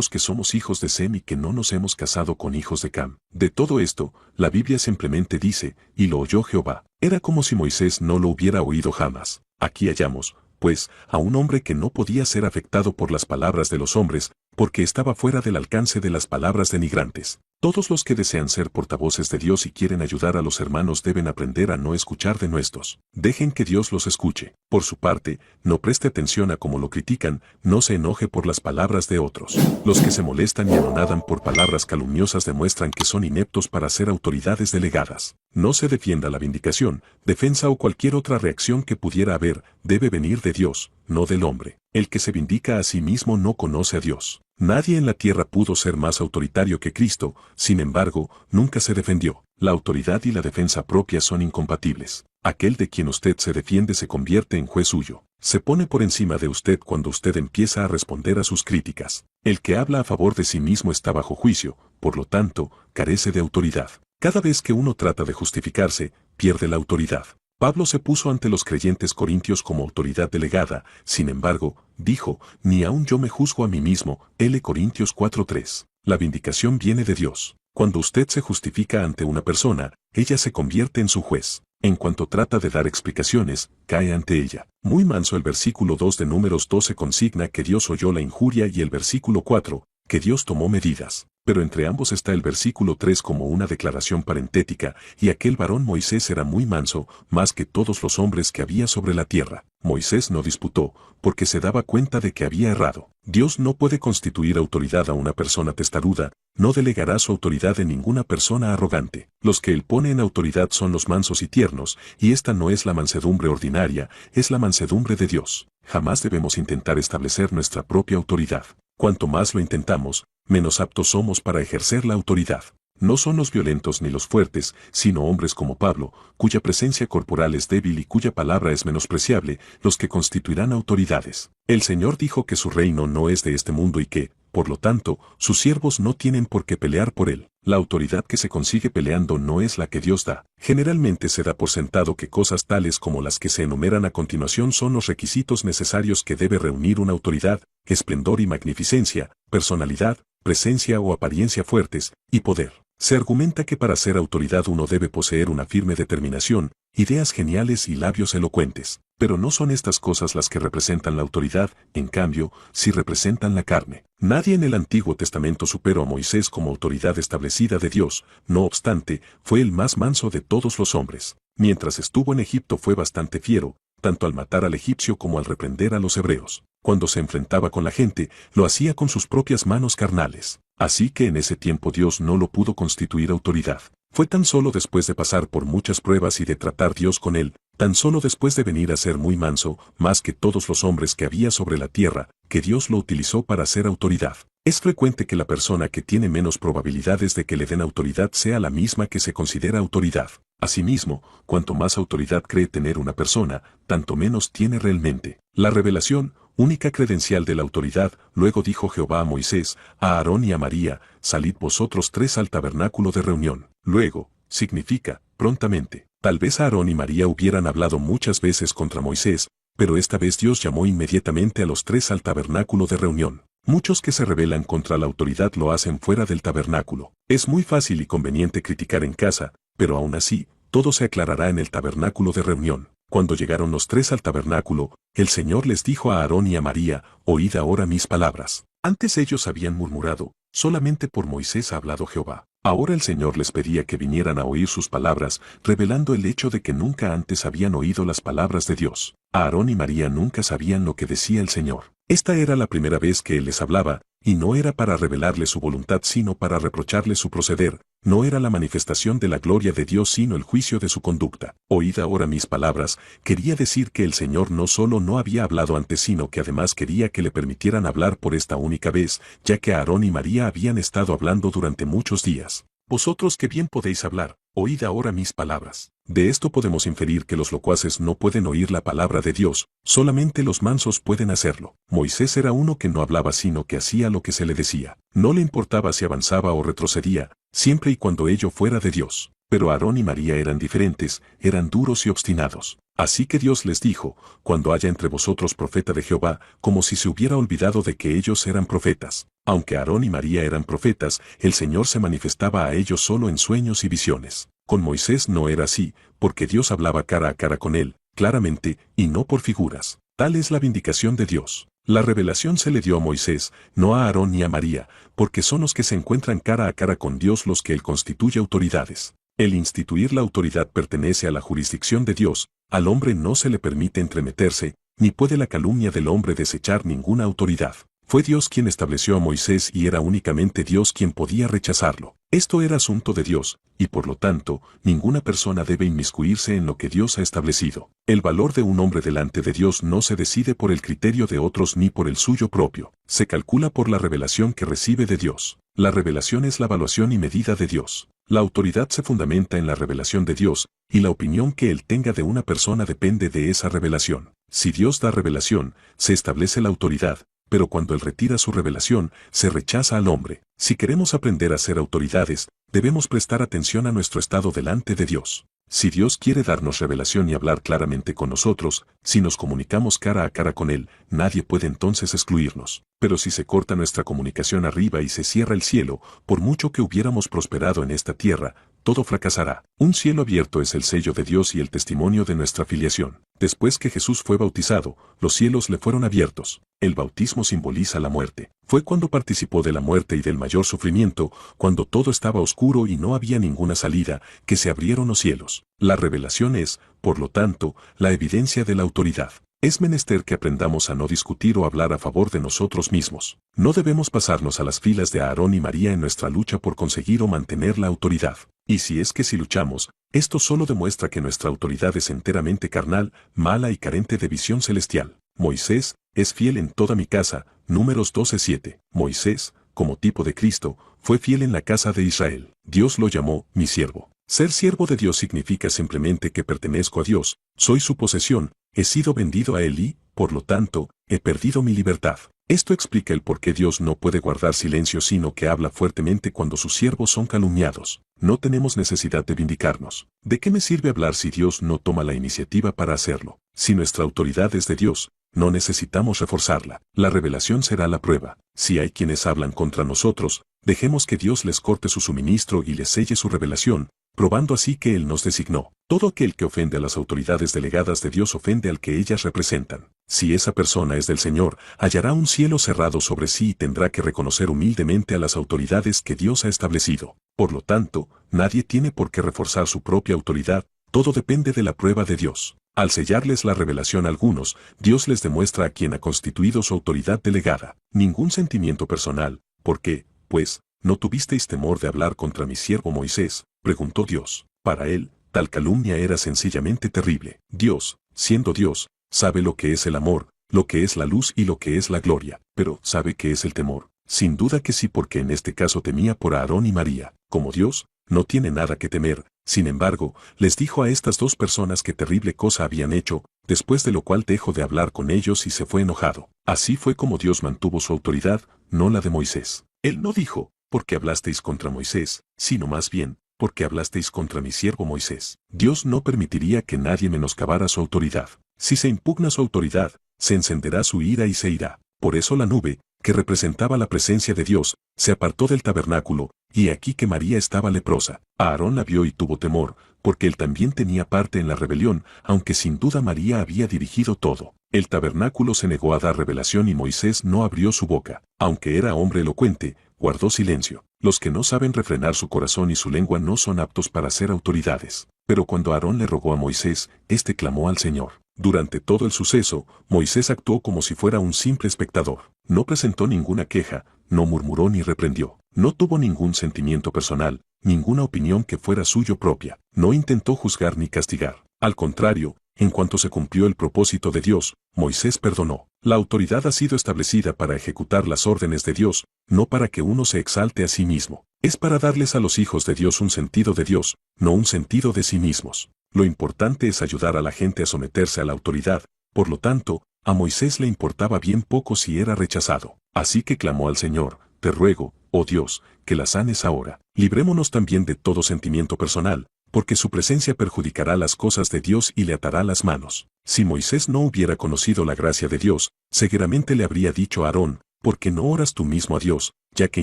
que somos hijos de Sem y que no nos hemos casado con hijos de Cam? De todo esto, la Biblia simplemente dice, y lo oyó Jehová. Era como si Moisés no lo hubiera oído jamás. Aquí hallamos, pues, a un hombre que no podía ser afectado por las palabras de los hombres, porque estaba fuera del alcance de las palabras denigrantes. Todos los que desean ser portavoces de Dios y quieren ayudar a los hermanos deben aprender a no escuchar denuestos. Dejen que Dios los escuche. Por su parte, no preste atención a cómo lo critican, no se enoje por las palabras de otros. Los que se molestan y anonadan por palabras calumniosas demuestran que son ineptos para ser autoridades delegadas. No se defienda. La vindicación, defensa o cualquier otra reacción que pudiera haber, debe venir de Dios, no del hombre. El que se vindica a sí mismo no conoce a Dios. Nadie en la tierra pudo ser más autoritario que Cristo, sin embargo, nunca se defendió. La autoridad y la defensa propia son incompatibles. Aquel de quien usted se defiende se convierte en juez suyo. Se pone por encima de usted cuando usted empieza a responder a sus críticas. El que habla a favor de sí mismo está bajo juicio, por lo tanto, carece de autoridad. Cada vez que uno trata de justificarse, pierde la autoridad. Pablo se puso ante los creyentes corintios como autoridad delegada, sin embargo, dijo, ni aun yo me juzgo a mí mismo, L. Corintios 4:3. La vindicación viene de Dios. Cuando usted se justifica ante una persona, ella se convierte en su juez. En cuanto trata de dar explicaciones, cae ante ella. Muy manso. El versículo 2 de Números 12 consigna que Dios oyó la injuria y el versículo 4, que Dios tomó medidas. Pero entre ambos está el versículo 3 como una declaración parentética, y aquel varón Moisés era muy manso, más que todos los hombres que había sobre la tierra. Moisés no disputó, porque se daba cuenta de que había errado. Dios no puede constituir autoridad a una persona testaruda, no delegará su autoridad en ninguna persona arrogante. Los que él pone en autoridad son los mansos y tiernos, y esta no es la mansedumbre ordinaria, es la mansedumbre de Dios. Jamás debemos intentar establecer nuestra propia autoridad. Cuanto más lo intentamos, menos aptos somos para ejercer la autoridad. No son los violentos ni los fuertes, sino hombres como Pablo, cuya presencia corporal es débil y cuya palabra es menospreciable, los que constituirán autoridades. El Señor dijo que su reino no es de este mundo y que, por lo tanto, sus siervos no tienen por qué pelear por él. La autoridad que se consigue peleando no es la que Dios da. Generalmente se da por sentado que cosas tales como las que se enumeran a continuación son los requisitos necesarios que debe reunir una autoridad: esplendor y magnificencia, personalidad, presencia o apariencia fuertes, y poder. Se argumenta que para ser autoridad uno debe poseer una firme determinación, ideas geniales y labios elocuentes. Pero no son estas cosas las que representan la autoridad, en cambio, sí representan la carne. Nadie en el Antiguo Testamento superó a Moisés como autoridad establecida de Dios, no obstante, fue el más manso de todos los hombres. Mientras estuvo en Egipto fue bastante fiero, tanto al matar al egipcio como al reprender a los hebreos. Cuando se enfrentaba con la gente, lo hacía con sus propias manos carnales. Así que en ese tiempo Dios no lo pudo constituir autoridad. Fue tan solo después de pasar por muchas pruebas y de tratar Dios con él, tan solo después de venir a ser muy manso, más que todos los hombres que había sobre la tierra, que Dios lo utilizó para ser autoridad. Es frecuente que la persona que tiene menos probabilidades de que le den autoridad sea la misma que se considera autoridad. Asimismo, cuanto más autoridad cree tener una persona, tanto menos tiene realmente. La revelación, única credencial de la autoridad, luego dijo Jehová a Moisés, a Aarón y a María, salid vosotros tres al tabernáculo de reunión. Luego, significa, prontamente. Tal vez Aarón y María hubieran hablado muchas veces contra Moisés, pero esta vez Dios llamó inmediatamente a los tres al tabernáculo de reunión. Muchos que se rebelan contra la autoridad lo hacen fuera del tabernáculo. Es muy fácil y conveniente criticar en casa, pero aún así, todo se aclarará en el tabernáculo de reunión. Cuando llegaron los tres al tabernáculo, el Señor les dijo a Aarón y a María, oíd ahora mis palabras. Antes ellos habían murmurado, solamente por Moisés ha hablado Jehová. Ahora el Señor les pedía que vinieran a oír sus palabras, revelando el hecho de que nunca antes habían oído las palabras de Dios. Aarón y María nunca sabían lo que decía el Señor. Esta era la primera vez que Él les hablaba, y no era para revelarle su voluntad sino para reprocharle su proceder, no era la manifestación de la gloria de Dios sino el juicio de su conducta. Oíd ahora mis palabras, quería decir que el Señor no solo no había hablado antes sino que además quería que le permitieran hablar por esta única vez, ya que Aarón y María habían estado hablando durante muchos días. Vosotros que bien podéis hablar, oíd ahora mis palabras. De esto podemos inferir que los locuaces no pueden oír la palabra de Dios, solamente los mansos pueden hacerlo. Moisés era uno que no hablaba sino que hacía lo que se le decía. No le importaba si avanzaba o retrocedía, siempre y cuando ello fuera de Dios. Pero Aarón y María eran diferentes, eran duros y obstinados. Así que Dios les dijo, cuando haya entre vosotros profeta de Jehová, como si se hubiera olvidado de que ellos eran profetas. Aunque Aarón y María eran profetas, el Señor se manifestaba a ellos solo en sueños y visiones. Con Moisés no era así, porque Dios hablaba cara a cara con él, claramente, y no por figuras. Tal es la vindicación de Dios. La revelación se le dio a Moisés, no a Aarón ni a María, porque son los que se encuentran cara a cara con Dios los que él constituye autoridades. El instituir la autoridad pertenece a la jurisdicción de Dios, al hombre no se le permite entremeterse, ni puede la calumnia del hombre desechar ninguna autoridad. Fue Dios quien estableció a Moisés y era únicamente Dios quien podía rechazarlo. Esto era asunto de Dios, y por lo tanto, ninguna persona debe inmiscuirse en lo que Dios ha establecido. El valor de un hombre delante de Dios no se decide por el criterio de otros ni por el suyo propio, se calcula por la revelación que recibe de Dios. La revelación es la evaluación y medida de Dios. La autoridad se fundamenta en la revelación de Dios, y la opinión que él tenga de una persona depende de esa revelación. Si Dios da revelación, se establece la autoridad, pero cuando él retira su revelación, se rechaza al hombre. Si queremos aprender a ser autoridades, debemos prestar atención a nuestro estado delante de Dios. Si Dios quiere darnos revelación y hablar claramente con nosotros, si nos comunicamos cara a cara con Él, nadie puede entonces excluirnos. Pero si se corta nuestra comunicación arriba y se cierra el cielo, por mucho que hubiéramos prosperado en esta tierra, todo fracasará. Un cielo abierto es el sello de Dios y el testimonio de nuestra filiación. Después que Jesús fue bautizado, los cielos le fueron abiertos. El bautismo simboliza la muerte. Fue cuando participó de la muerte y del mayor sufrimiento, cuando todo estaba oscuro y no había ninguna salida, que se abrieron los cielos. La revelación es, por lo tanto, la evidencia de la autoridad. Es menester que aprendamos a no discutir o hablar a favor de nosotros mismos. No debemos pasarnos a las filas de Aarón y María en nuestra lucha por conseguir o mantener la autoridad. Y si luchamos, esto solo demuestra que nuestra autoridad es enteramente carnal, mala y carente de visión celestial. Moisés es fiel en toda mi casa, Números 12:7. Moisés, como tipo de Cristo, fue fiel en la casa de Israel. Dios lo llamó, mi siervo. Ser siervo de Dios significa simplemente que pertenezco a Dios, soy su posesión, he sido vendido a Él y, por lo tanto, he perdido mi libertad. Esto explica el por qué Dios no puede guardar silencio sino que habla fuertemente cuando sus siervos son calumniados. No tenemos necesidad de vindicarnos. ¿De qué me sirve hablar si Dios no toma la iniciativa para hacerlo? Si nuestra autoridad es de Dios, no necesitamos reforzarla. La revelación será la prueba. Si hay quienes hablan contra nosotros, dejemos que Dios les corte su suministro y les selle su revelación, probando así que Él nos designó. Todo aquel que ofende a las autoridades delegadas de Dios ofende al que ellas representan. Si esa persona es del Señor, hallará un cielo cerrado sobre sí y tendrá que reconocer humildemente a las autoridades que Dios ha establecido. Por lo tanto, nadie tiene por qué reforzar su propia autoridad, todo depende de la prueba de Dios. Al sellarles la revelación a algunos, Dios les demuestra a quien ha constituido su autoridad delegada. Ningún sentimiento personal. ¿Por qué, pues, no tuvisteis temor de hablar contra mi siervo Moisés?, preguntó Dios. Para él, tal calumnia era sencillamente terrible. Dios, siendo Dios, sabe lo que es el amor, lo que es la luz y lo que es la gloria. Pero, ¿sabe qué es el temor? Sin duda que sí, porque en este caso temía por Aarón y María. Como Dios, no tiene nada que temer. Sin embargo, les dijo a estas dos personas qué terrible cosa habían hecho, después de lo cual dejó de hablar con ellos y se fue enojado. Así fue como Dios mantuvo su autoridad, no la de Moisés. Él no dijo, porque hablasteis contra Moisés, sino más bien, porque hablasteis contra mi siervo Moisés. Dios no permitiría que nadie menoscabara su autoridad. Si se impugna su autoridad, se encenderá su ira y se irá. Por eso la nube, que representaba la presencia de Dios, se apartó del tabernáculo, y aquí que María estaba leprosa. Aarón la vio y tuvo temor, porque él también tenía parte en la rebelión, aunque sin duda María había dirigido todo. El tabernáculo se negó a dar revelación y Moisés no abrió su boca. Aunque era hombre elocuente, guardó silencio. Los que no saben refrenar su corazón y su lengua no son aptos para ser autoridades. Pero cuando Aarón le rogó a Moisés, éste clamó al Señor. Durante todo el suceso, Moisés actuó como si fuera un simple espectador. No presentó ninguna queja, no murmuró ni reprendió. No tuvo ningún sentimiento personal, ninguna opinión que fuera suyo propia. No intentó juzgar ni castigar. Al contrario, en cuanto se cumplió el propósito de Dios, Moisés perdonó. La autoridad ha sido establecida para ejecutar las órdenes de Dios, no para que uno se exalte a sí mismo. Es para darles a los hijos de Dios un sentido de Dios, no un sentido de sí mismos. Lo importante es ayudar a la gente a someterse a la autoridad. Por lo tanto, a Moisés le importaba bien poco si era rechazado. Así que clamó al Señor: te ruego, oh Dios, que la sanes ahora. Librémonos también de todo sentimiento personal, porque su presencia perjudicará las cosas de Dios y le atará las manos. Si Moisés no hubiera conocido la gracia de Dios, seguramente le habría dicho a Aarón: ¿por qué no oras tú mismo a Dios, ya que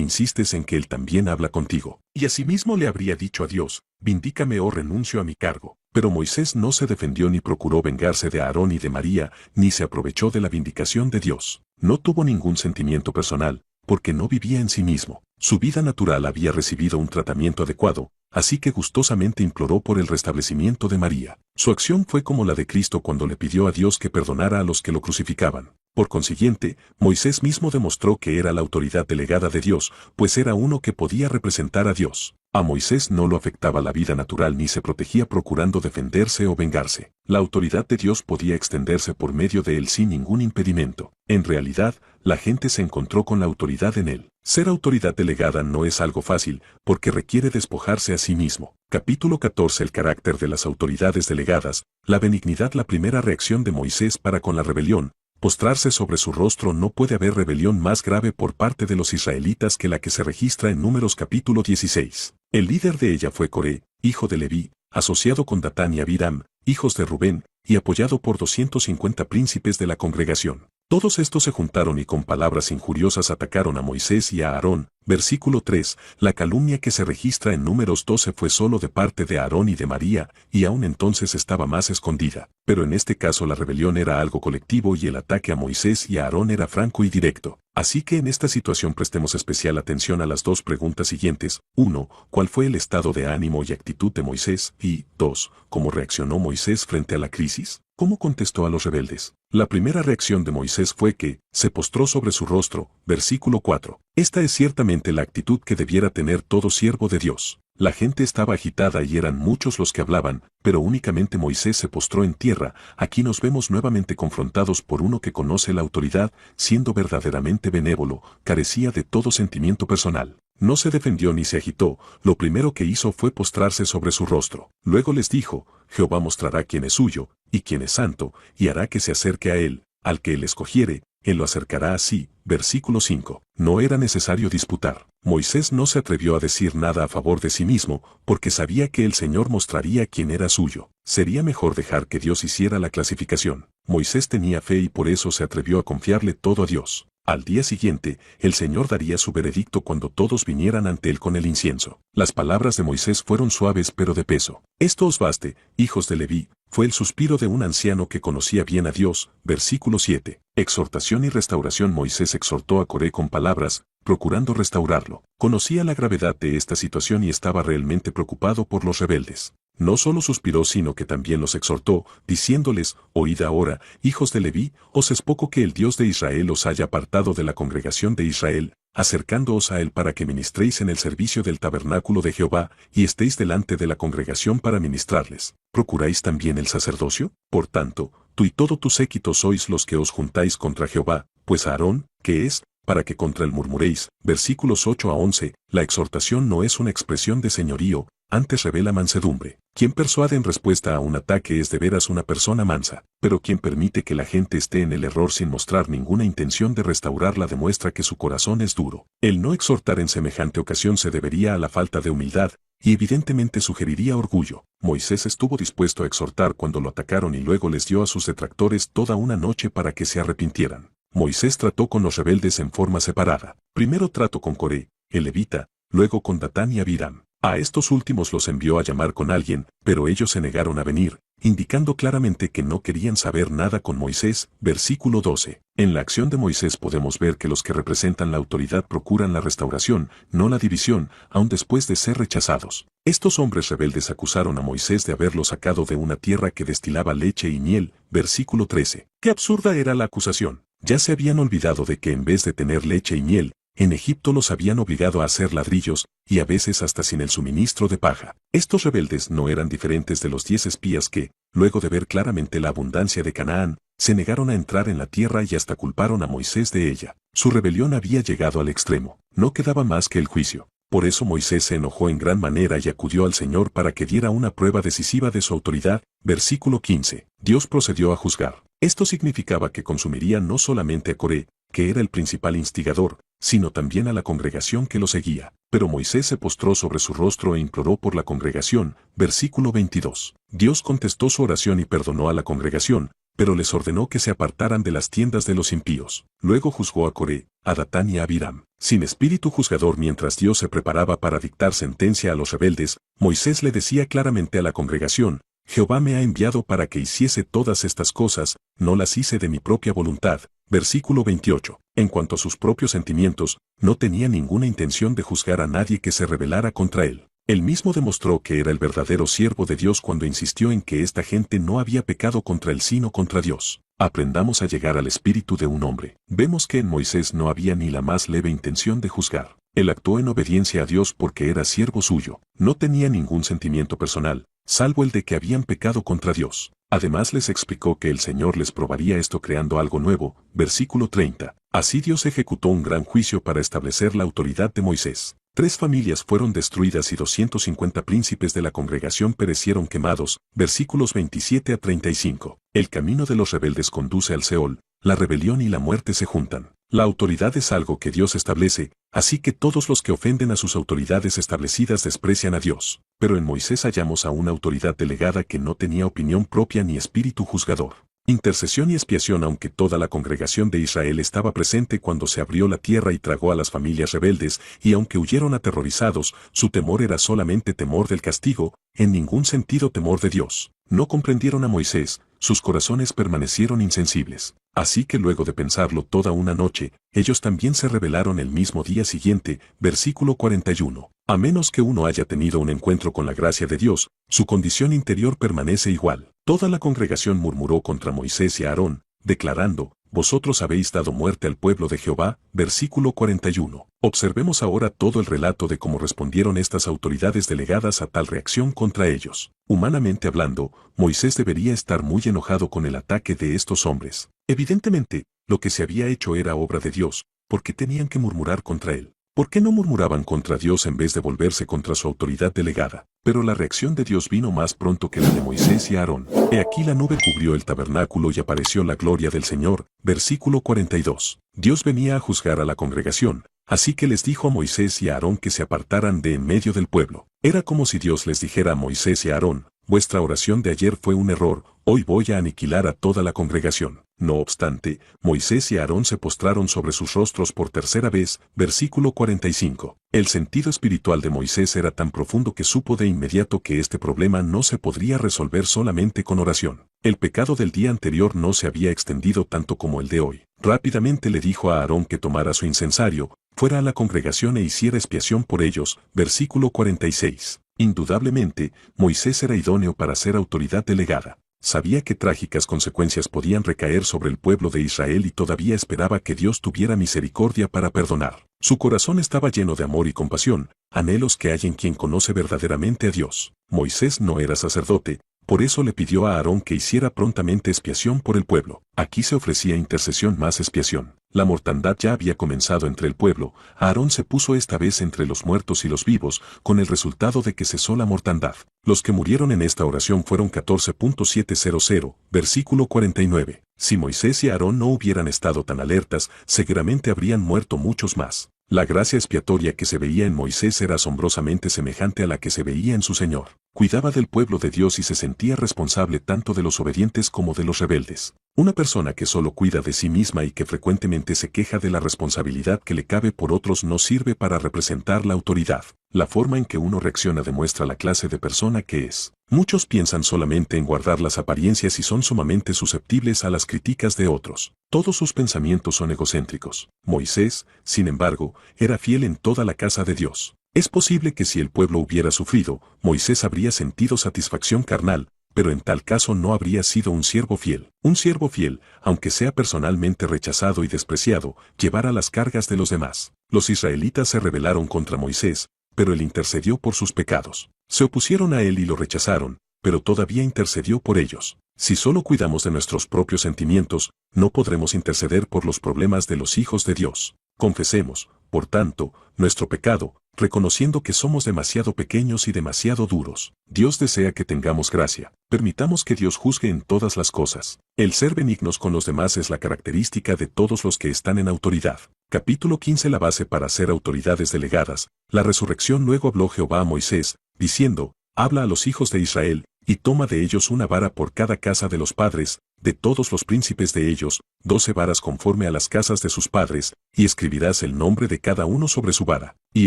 insistes en que Él también habla contigo? Y asimismo le habría dicho a Dios: vindícame o renuncio a mi cargo. Pero Moisés no se defendió ni procuró vengarse de Aarón y de María, ni se aprovechó de la vindicación de Dios. No tuvo ningún sentimiento personal, porque no vivía en sí mismo. Su vida natural había recibido un tratamiento adecuado, así que gustosamente imploró por el restablecimiento de María. Su acción fue como la de Cristo cuando le pidió a Dios que perdonara a los que lo crucificaban. Por consiguiente, Moisés mismo demostró que era la autoridad delegada de Dios, pues era uno que podía representar a Dios. A Moisés no lo afectaba la vida natural ni se protegía procurando defenderse o vengarse. La autoridad de Dios podía extenderse por medio de él sin ningún impedimento. En realidad, la gente se encontró con la autoridad en él. Ser autoridad delegada no es algo fácil, porque requiere despojarse a sí mismo. Capítulo 14. El carácter de las autoridades delegadas. La benignidad. La primera reacción de Moisés para con la rebelión: postrarse sobre su rostro. No puede haber rebelión más grave por parte de los israelitas que la que se registra en Números capítulo 16. El líder de ella fue Coré, hijo de Leví, asociado con Datán y Abiram, hijos de Rubén, y apoyado por 250 príncipes de la congregación. Todos estos se juntaron y con palabras injuriosas atacaron a Moisés y a Aarón. Versículo 3. La calumnia que se registra en Números 12 fue solo de parte de Aarón y de María, y aún entonces estaba más escondida. Pero en este caso la rebelión era algo colectivo y el ataque a Moisés y a Aarón era franco y directo. Así que en esta situación prestemos especial atención a las dos preguntas siguientes. 1. ¿Cuál fue el estado de ánimo y actitud de Moisés? Y 2. ¿Cómo reaccionó Moisés frente a la crisis? ¿Cómo contestó a los rebeldes? La primera reacción de Moisés fue que se postró sobre su rostro. Versículo 4. Esta es ciertamente la actitud que debiera tener todo siervo de Dios. La gente estaba agitada y eran muchos los que hablaban, pero únicamente Moisés se postró en tierra. Aquí nos vemos nuevamente confrontados por uno que conoce la autoridad, siendo verdaderamente benévolo, carecía de todo sentimiento personal. No se defendió ni se agitó, lo primero que hizo fue postrarse sobre su rostro. Luego les dijo: Jehová mostrará quién es suyo, y quién es santo, y hará que se acerque a él. Al que él escogiere, él lo acercará a sí. Versículo 5. No era necesario disputar. Moisés no se atrevió a decir nada a favor de sí mismo, porque sabía que el Señor mostraría quién era suyo. Sería mejor dejar que Dios hiciera la clasificación. Moisés tenía fe y por eso se atrevió a confiarle todo a Dios. Al día siguiente, el Señor daría su veredicto cuando todos vinieran ante él con el incienso. Las palabras de Moisés fueron suaves pero de peso. Esto os baste, hijos de Leví, fue el suspiro de un anciano que conocía bien a Dios. Versículo 7. Exhortación y restauración. Moisés exhortó a Coré con palabras, procurando restaurarlo. Conocía la gravedad de esta situación y estaba realmente preocupado por los rebeldes. No solo suspiró sino que también los exhortó, diciéndoles: oíd ahora, hijos de Leví, os es poco que el Dios de Israel os haya apartado de la congregación de Israel, acercándoos a él para que ministréis en el servicio del tabernáculo de Jehová, y estéis delante de la congregación para ministrarles. ¿Procuráis también el sacerdocio? Por tanto, tú y todo tu séquito sois los que os juntáis contra Jehová, pues Aarón, que es, para que contra él murmuréis. Versículos 8 a 11. La exhortación no es una expresión de señorío, antes revela mansedumbre. Quien persuade en respuesta a un ataque es de veras una persona mansa, pero quien permite que la gente esté en el error sin mostrar ninguna intención de restaurarla demuestra que su corazón es duro. El no exhortar en semejante ocasión se debería a la falta de humildad, y evidentemente sugeriría orgullo. Moisés estuvo dispuesto a exhortar cuando lo atacaron y luego les dio a sus detractores toda una noche para que se arrepintieran. Moisés trató con los rebeldes en forma separada. Primero trató con Coré, el levita, luego con Datán y Abiram. A estos últimos los envió a llamar con alguien, pero ellos se negaron a venir, indicando claramente que no querían saber nada con Moisés. Versículo 12. En la acción de Moisés podemos ver que los que representan la autoridad procuran la restauración, no la división, aun después de ser rechazados. Estos hombres rebeldes acusaron a Moisés de haberlo sacado de una tierra que destilaba leche y miel. Versículo 13. ¡Qué absurda era la acusación! Ya se habían olvidado de que en vez de tener leche y miel, En Egipto los habían obligado a hacer ladrillos, y a veces hasta sin el suministro de paja. Estos rebeldes no eran diferentes de los 10 espías que, luego de ver claramente la abundancia de Canaán, se negaron a entrar en la tierra y hasta culparon a Moisés de ella. Su rebelión había llegado al extremo. No quedaba más que el juicio. Por eso Moisés se enojó en gran manera y acudió al Señor para que diera una prueba decisiva de su autoridad. Versículo 15. Dios procedió a juzgar. Esto significaba que consumiría no solamente a Coré, que era el principal instigador, sino también a la congregación que lo seguía. Pero Moisés se postró sobre su rostro e imploró por la congregación. Versículo 22. Dios contestó su oración y perdonó a la congregación, pero les ordenó que se apartaran de las tiendas de los impíos. Luego juzgó a Coré, a Datán y a Abiram. Sin espíritu juzgador mientras Dios se preparaba para dictar sentencia a los rebeldes, Moisés le decía claramente a la congregación: Jehová me ha enviado para que hiciese todas estas cosas, no las hice de mi propia voluntad. Versículo 28. En cuanto a sus propios sentimientos, no tenía ninguna intención de juzgar a nadie que se rebelara contra él. Él mismo demostró que era el verdadero siervo de Dios cuando insistió en que esta gente no había pecado contra él sino contra Dios. Aprendamos a llegar al espíritu de un hombre. Vemos que en Moisés no había ni la más leve intención de juzgar. Él actuó en obediencia a Dios porque era siervo suyo. No tenía ningún sentimiento personal, salvo el de que habían pecado contra Dios. Además les explicó que el Señor les probaría esto creando algo nuevo. Versículo 30. Así Dios ejecutó un gran juicio para establecer la autoridad de Moisés. 3 familias fueron destruidas y 250 príncipes de la congregación perecieron quemados. Versículos 27 a 35. El camino de los rebeldes conduce al Seol. La rebelión y la muerte se juntan. La autoridad es algo que Dios establece, así que todos los que ofenden a sus autoridades establecidas desprecian a Dios. Pero en Moisés hallamos a una autoridad delegada que no tenía opinión propia ni espíritu juzgador. Intercesión y expiación. Aunque toda la congregación de Israel estaba presente cuando se abrió la tierra y tragó a las familias rebeldes, y aunque huyeron aterrorizados, su temor era solamente temor del castigo, en ningún sentido temor de Dios. No comprendieron a Moisés, sus corazones permanecieron insensibles. Así que luego de pensarlo toda una noche, ellos también se rebelaron el mismo día siguiente. Versículo 41. A menos que uno haya tenido un encuentro con la gracia de Dios, su condición interior permanece igual. Toda la congregación murmuró contra Moisés y Aarón, declarando: Vosotros habéis dado muerte al pueblo de Jehová. Versículo 41. Observemos ahora todo el relato de cómo respondieron estas autoridades delegadas a tal reacción contra ellos. Humanamente hablando, Moisés debería estar muy enojado con el ataque de estos hombres. Evidentemente, lo que se había hecho era obra de Dios, porque tenían que murmurar contra él. ¿Por qué no murmuraban contra Dios en vez de volverse contra su autoridad delegada? Pero la reacción de Dios vino más pronto que la de Moisés y Aarón. He aquí la nube cubrió el tabernáculo y apareció la gloria del Señor. Versículo 42. Dios venía a juzgar a la congregación, así que les dijo a Moisés y a Aarón que se apartaran de en medio del pueblo. Era como si Dios les dijera a Moisés y a Aarón: vuestra oración de ayer fue un error, hoy voy a aniquilar a toda la congregación. No obstante, Moisés y Aarón se postraron sobre sus rostros por tercera vez. Versículo 45. El sentido espiritual de Moisés era tan profundo que supo de inmediato que este problema no se podría resolver solamente con oración. El pecado del día anterior no se había extendido tanto como el de hoy. Rápidamente le dijo a Aarón que tomara su incensario, fuera a la congregación e hiciera expiación por ellos. Versículo 46. Indudablemente, Moisés era idóneo para ser autoridad delegada. Sabía que trágicas consecuencias podían recaer sobre el pueblo de Israel y todavía esperaba que Dios tuviera misericordia para perdonar. Su corazón estaba lleno de amor y compasión, anhelos que hay en quien conoce verdaderamente a Dios. Moisés no era sacerdote, por eso le pidió a Aarón que hiciera prontamente expiación por el pueblo. Aquí se ofrecía intercesión más expiación. La mortandad ya había comenzado entre el pueblo. Aarón se puso esta vez entre los muertos y los vivos, con el resultado de que cesó la mortandad. Los que murieron en esta oración fueron 14.700, versículo 49. Si Moisés y Aarón no hubieran estado tan alertas, seguramente habrían muerto muchos más. La gracia expiatoria que se veía en Moisés era asombrosamente semejante a la que se veía en su Señor. Cuidaba del pueblo de Dios y se sentía responsable tanto de los obedientes como de los rebeldes. Una persona que solo cuida de sí misma y que frecuentemente se queja de la responsabilidad que le cabe por otros no sirve para representar la autoridad. La forma en que uno reacciona demuestra la clase de persona que es. Muchos piensan solamente en guardar las apariencias y son sumamente susceptibles a las críticas de otros. Todos sus pensamientos son egocéntricos. Moisés, sin embargo, era fiel en toda la casa de Dios. Es posible que si el pueblo hubiera sufrido, Moisés habría sentido satisfacción carnal, pero en tal caso no habría sido un siervo fiel. Un siervo fiel, aunque sea personalmente rechazado y despreciado, llevará las cargas de los demás. Los israelitas se rebelaron contra Moisés, pero él intercedió por sus pecados. Se opusieron a él y lo rechazaron, pero todavía intercedió por ellos. Si solo cuidamos de nuestros propios sentimientos, no podremos interceder por los problemas de los hijos de Dios. Confesemos, por tanto, nuestro pecado, reconociendo que somos demasiado pequeños y demasiado duros. Dios desea que tengamos gracia. Permitamos que Dios juzgue en todas las cosas. El ser benignos con los demás es la característica de todos los que están en autoridad. Capítulo 15. La base para ser autoridades delegadas. La resurrección. Luego habló Jehová a Moisés, diciendo, habla a los hijos de Israel, y toma de ellos una vara por cada casa de los padres, de todos los príncipes de ellos, 12 varas conforme a las casas de sus padres, y escribirás el nombre de cada uno sobre su vara, y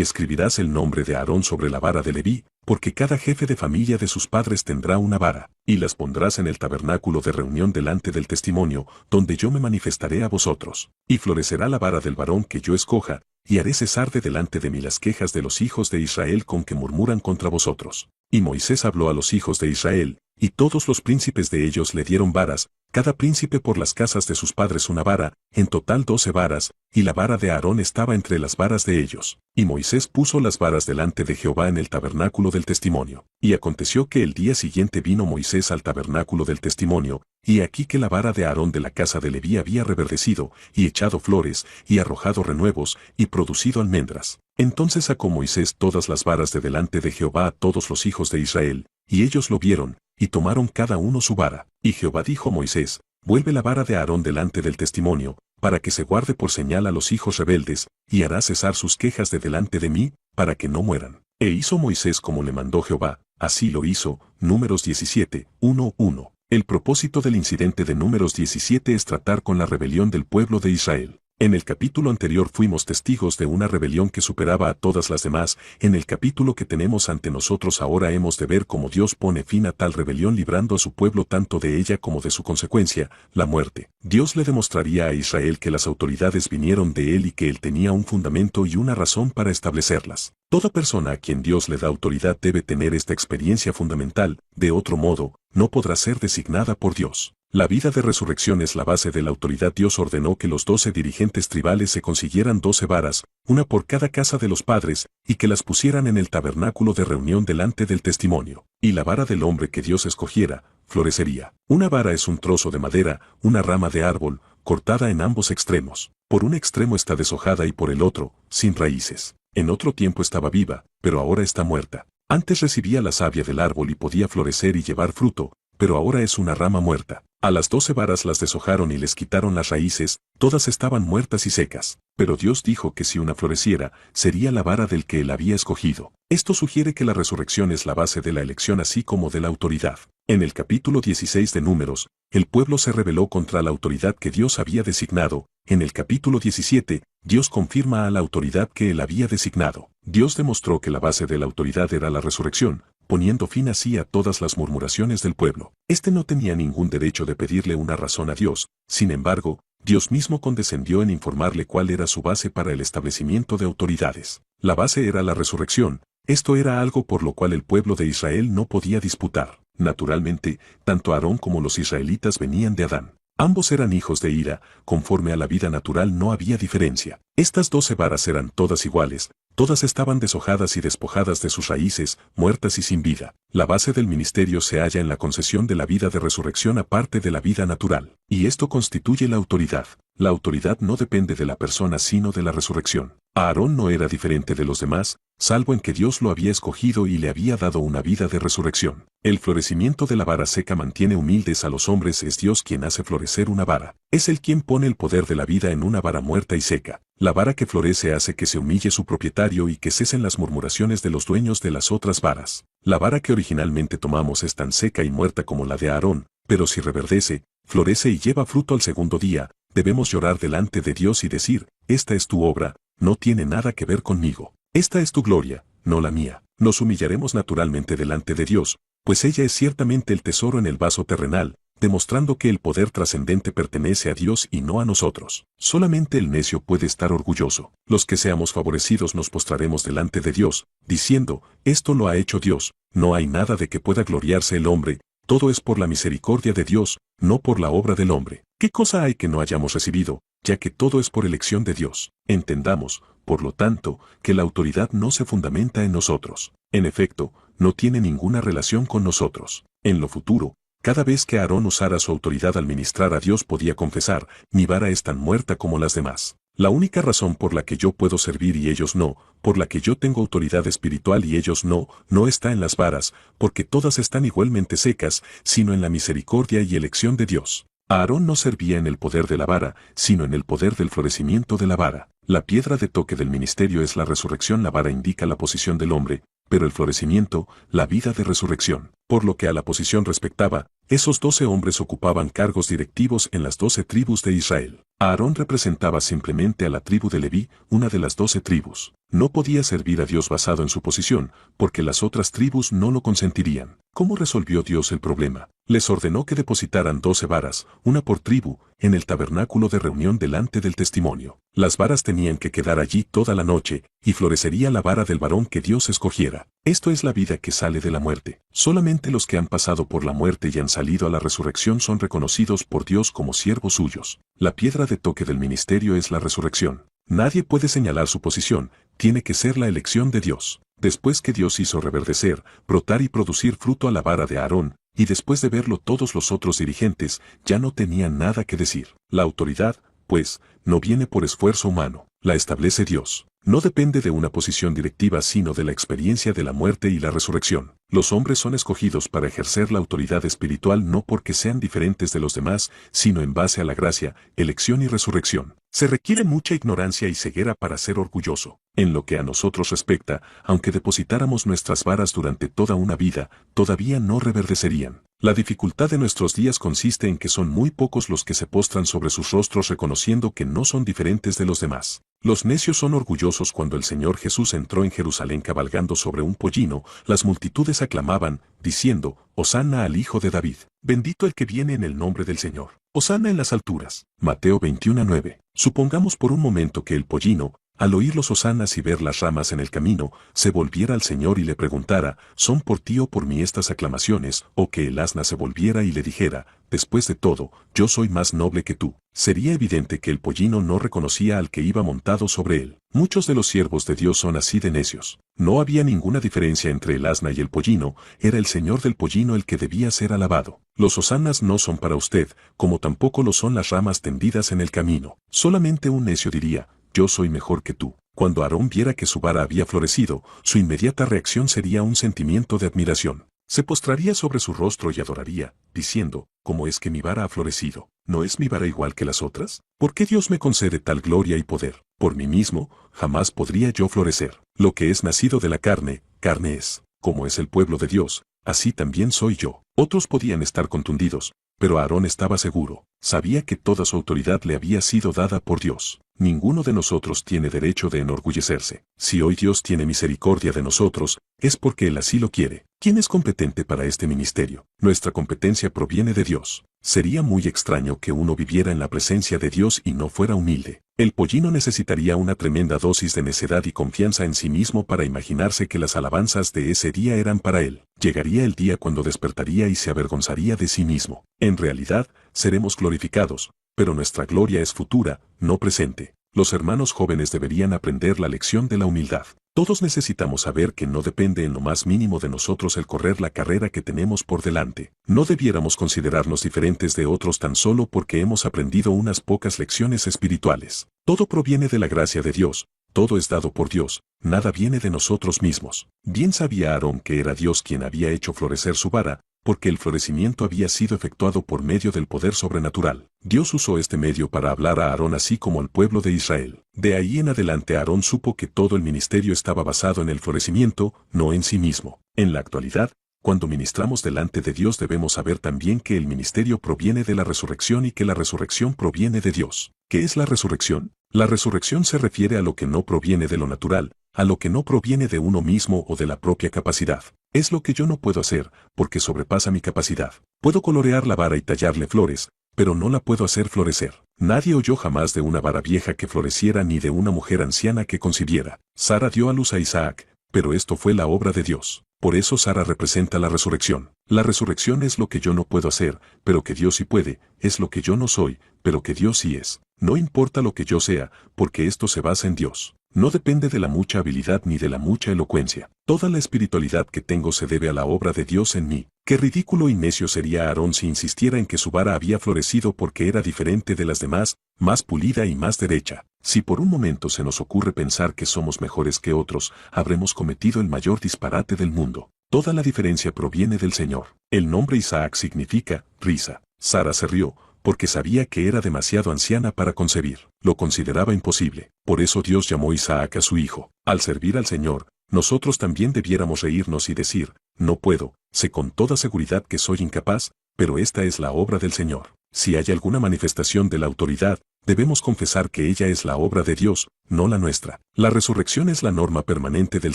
escribirás el nombre de Aarón sobre la vara de Leví, porque cada jefe de familia de sus padres tendrá una vara, y las pondrás en el tabernáculo de reunión delante del testimonio, donde yo me manifestaré a vosotros. Y florecerá la vara del varón que yo escoja, y haré cesar de delante de mí las quejas de los hijos de Israel con que murmuran contra vosotros. Y Moisés habló a los hijos de Israel, y todos los príncipes de ellos le dieron varas, cada príncipe por las casas de sus padres una vara, en total 12 varas, y la vara de Aarón estaba entre las varas de ellos. Y Moisés puso las varas delante de Jehová en el tabernáculo del testimonio. Y aconteció que el día siguiente vino Moisés al tabernáculo del testimonio, y aquí que la vara de Aarón de la casa de Leví había reverdecido, y echado flores, y arrojado renuevos, y producido almendras. Entonces sacó Moisés todas las varas de delante de Jehová a todos los hijos de Israel, y ellos lo vieron, y tomaron cada uno su vara. Y Jehová dijo a Moisés, vuelve la vara de Aarón delante del testimonio, para que se guarde por señal a los hijos rebeldes, y hará cesar sus quejas de delante de mí, para que no mueran. E hizo Moisés como le mandó Jehová, así lo hizo. Números 17, 1:1. El propósito del incidente de Números 17 es tratar con la rebelión del pueblo de Israel. En el capítulo anterior fuimos testigos de una rebelión que superaba a todas las demás. En el capítulo que tenemos ante nosotros ahora hemos de ver cómo Dios pone fin a tal rebelión librando a su pueblo tanto de ella como de su consecuencia, la muerte. Dios le demostraría a Israel que las autoridades vinieron de él y que él tenía un fundamento y una razón para establecerlas. Toda persona a quien Dios le da autoridad debe tener esta experiencia fundamental, de otro modo, no podrá ser designada por Dios. La vida de resurrección es la base de la autoridad. Dios ordenó que los 12 dirigentes tribales se consiguieran 12 varas, una por cada casa de los padres, y que las pusieran en el tabernáculo de reunión delante del testimonio. Y la vara del hombre que Dios escogiera, florecería. Una vara es un trozo de madera, una rama de árbol, cortada en ambos extremos. Por un extremo está deshojada y por el otro, sin raíces. En otro tiempo estaba viva, pero ahora está muerta. Antes recibía la savia del árbol y podía florecer y llevar fruto, pero ahora es una rama muerta. A las 12 varas las deshojaron y les quitaron las raíces, todas estaban muertas y secas. Pero Dios dijo que si una floreciera, sería la vara del que él había escogido. Esto sugiere que la resurrección es la base de la elección así como de la autoridad. En el capítulo 16 de Números, el pueblo se rebeló contra la autoridad que Dios había designado. En el capítulo 17, Dios confirma a la autoridad que él había designado. Dios demostró que la base de la autoridad era la resurrección, poniendo fin así a todas las murmuraciones del pueblo. Este no tenía ningún derecho de pedirle una razón a Dios. Sin embargo, Dios mismo condescendió en informarle cuál era su base para el establecimiento de autoridades. La base era la resurrección. Esto era algo por lo cual el pueblo de Israel no podía disputar. Naturalmente, tanto Aarón como los israelitas venían de Adán. Ambos eran hijos de ira, conforme a la vida natural no había diferencia. Estas 12 varas eran todas iguales, todas estaban deshojadas y despojadas de sus raíces, muertas y sin vida. La base del ministerio se halla en la concesión de la vida de resurrección aparte de la vida natural. Y esto constituye la autoridad. La autoridad no depende de la persona sino de la resurrección. Aarón no era diferente de los demás, salvo en que Dios lo había escogido y le había dado una vida de resurrección. El florecimiento de la vara seca mantiene humildes a los hombres. Es Dios quien hace florecer una vara. Es Él quien pone el poder de la vida en una vara muerta y seca. La vara que florece hace que se humille su propietario y que cesen las murmuraciones de los dueños de las otras varas. La vara que originalmente tomamos es tan seca y muerta como la de Aarón, pero si reverdece, florece y lleva fruto al segundo día, debemos llorar delante de Dios y decir, esta es tu obra, no tiene nada que ver conmigo. Esta es tu gloria, no la mía. Nos humillaremos naturalmente delante de Dios, pues ella es ciertamente el tesoro en el vaso terrenal, demostrando que el poder trascendente pertenece a Dios y no a nosotros. Solamente el necio puede estar orgulloso. Los que seamos favorecidos nos postraremos delante de Dios, diciendo, esto lo ha hecho Dios. No hay nada de que pueda gloriarse el hombre, Todo es por la misericordia de Dios, no por la obra del hombre. ¿Qué cosa hay que no hayamos recibido, ya que todo es por elección de Dios? Entendamos, por lo tanto, que la autoridad no se fundamenta en nosotros. En efecto, no tiene ninguna relación con nosotros. En lo futuro, cada vez que Aarón usara su autoridad al ministrar a Dios podía confesar, mi vara es tan muerta como las demás. La única razón por la que yo puedo servir y ellos no, por la que yo tengo autoridad espiritual y ellos no, no está en las varas, porque todas están igualmente secas, sino en la misericordia y elección de Dios. Aarón no servía en el poder de la vara, sino en el poder del florecimiento de la vara. La piedra de toque del ministerio es la resurrección. La vara indica la posición del hombre, pero el florecimiento, la vida de resurrección. Por lo que a la posición respectaba, esos 12 hombres ocupaban cargos directivos en las 12 tribus de Israel. Aarón representaba simplemente a la tribu de Leví, una de las 12 tribus. No podía servir a Dios basado en su posición, porque las otras tribus no lo consentirían. ¿Cómo resolvió Dios el problema? Les ordenó que depositaran 12 varas, una por tribu, en el tabernáculo de reunión delante del testimonio. Las varas tenían que quedar allí toda la noche, y florecería la vara del varón que Dios escogiera. Esto es la vida que sale de la muerte. Solamente los que han pasado por la muerte y han salido a la resurrección son reconocidos por Dios como siervos suyos. La piedra de toque del ministerio es la resurrección. Nadie puede señalar su posición, tiene que ser la elección de Dios. Después que Dios hizo reverdecer, brotar y producir fruto a la vara de Aarón, y después de verlo todos los otros dirigentes, ya no tenían nada que decir. La autoridad, pues, no viene por esfuerzo humano, la establece Dios. No depende de una posición directiva sino de la experiencia de la muerte y la resurrección. Los hombres son escogidos para ejercer la autoridad espiritual no porque sean diferentes de los demás, sino en base a la gracia, elección y resurrección. Se requiere mucha ignorancia y ceguera para ser orgulloso. En lo que a nosotros respecta, aunque depositáramos nuestras varas durante toda una vida, todavía no reverdecerían. La dificultad de nuestros días consiste en que son muy pocos los que se postran sobre sus rostros reconociendo que no son diferentes de los demás. Los necios son orgullosos. Cuando el Señor Jesús entró en Jerusalén cabalgando sobre un pollino, las multitudes aclamaban, diciendo, Hosanna al Hijo de David. Bendito el que viene en el nombre del Señor. Hosanna en las alturas. Mateo 21:9. Supongamos por un momento que el pollino, al oír los hosanas y ver las ramas en el camino, se volviera al Señor y le preguntara, ¿son por ti o por mí estas aclamaciones? O que el asna se volviera y le dijera, después de todo, yo soy más noble que tú. Sería evidente que el pollino no reconocía al que iba montado sobre él. Muchos de los siervos de Dios son así de necios. No había ninguna diferencia entre el asna y el pollino, era el Señor del pollino el que debía ser alabado. Los hosanas no son para usted, como tampoco lo son las ramas tendidas en el camino. Solamente un necio diría, yo soy mejor que tú. Cuando Aarón viera que su vara había florecido, su inmediata reacción sería un sentimiento de admiración. Se postraría sobre su rostro y adoraría, diciendo, ¿cómo es que mi vara ha florecido? ¿No es mi vara igual que las otras? ¿Por qué Dios me concede tal gloria y poder? Por mí mismo, jamás podría yo florecer. Lo que es nacido de la carne, carne es. Como es el pueblo de Dios, así también soy yo. Otros podían estar contundidos, pero Aarón estaba seguro. Sabía que toda su autoridad le había sido dada por Dios. Ninguno de nosotros tiene derecho de enorgullecerse. Si hoy Dios tiene misericordia de nosotros, es porque Él así lo quiere. ¿Quién es competente para este ministerio? Nuestra competencia proviene de Dios. Sería muy extraño que uno viviera en la presencia de Dios y no fuera humilde. El pollino necesitaría una tremenda dosis de necedad y confianza en sí mismo para imaginarse que las alabanzas de ese día eran para él. Llegaría el día cuando despertaría y se avergonzaría de sí mismo. En realidad, seremos glorificados, pero nuestra gloria es futura, no presente. Los hermanos jóvenes deberían aprender la lección de la humildad. Todos necesitamos saber que no depende en lo más mínimo de nosotros el correr la carrera que tenemos por delante. No debiéramos considerarnos diferentes de otros tan solo porque hemos aprendido unas pocas lecciones espirituales. Todo proviene de la gracia de Dios, todo es dado por Dios, nada viene de nosotros mismos. Bien sabía Aarón que era Dios quien había hecho florecer su vara, porque el florecimiento había sido efectuado por medio del poder sobrenatural. Dios usó este medio para hablar a Aarón así como al pueblo de Israel. De ahí en adelante Aarón supo que todo el ministerio estaba basado en el florecimiento, no en sí mismo. En la actualidad, cuando ministramos delante de Dios debemos saber también que el ministerio proviene de la resurrección y que la resurrección proviene de Dios. ¿Qué es la resurrección? La resurrección se refiere a lo que no proviene de lo natural, a lo que no proviene de uno mismo o de la propia capacidad. Es lo que yo no puedo hacer, porque sobrepasa mi capacidad. Puedo colorear la vara y tallarle flores, pero no la puedo hacer florecer. Nadie oyó jamás de una vara vieja que floreciera ni de una mujer anciana que concibiera. Sara dio a luz a Isaac, pero esto fue la obra de Dios. Por eso Sara representa la resurrección. La resurrección es lo que yo no puedo hacer, pero que Dios sí puede, es lo que yo no soy, pero que Dios sí es. No importa lo que yo sea, porque esto se basa en Dios. No depende de la mucha habilidad ni de la mucha elocuencia. Toda la espiritualidad que tengo se debe a la obra de Dios en mí. Qué ridículo y necio sería Aarón si insistiera en que su vara había florecido porque era diferente de las demás, más pulida y más derecha. Si por un momento se nos ocurre pensar que somos mejores que otros, habremos cometido el mayor disparate del mundo. Toda la diferencia proviene del Señor. El nombre Isaac significa risa. Sara se rió, porque sabía que era demasiado anciana para concebir. Lo consideraba imposible. Por eso Dios llamó Isaac a su hijo. Al servir al Señor, nosotros también debiéramos reírnos y decir, no puedo, sé con toda seguridad que soy incapaz, pero esta es la obra del Señor. Si hay alguna manifestación de la autoridad, debemos confesar que ella es la obra de Dios, no la nuestra. La resurrección es la norma permanente del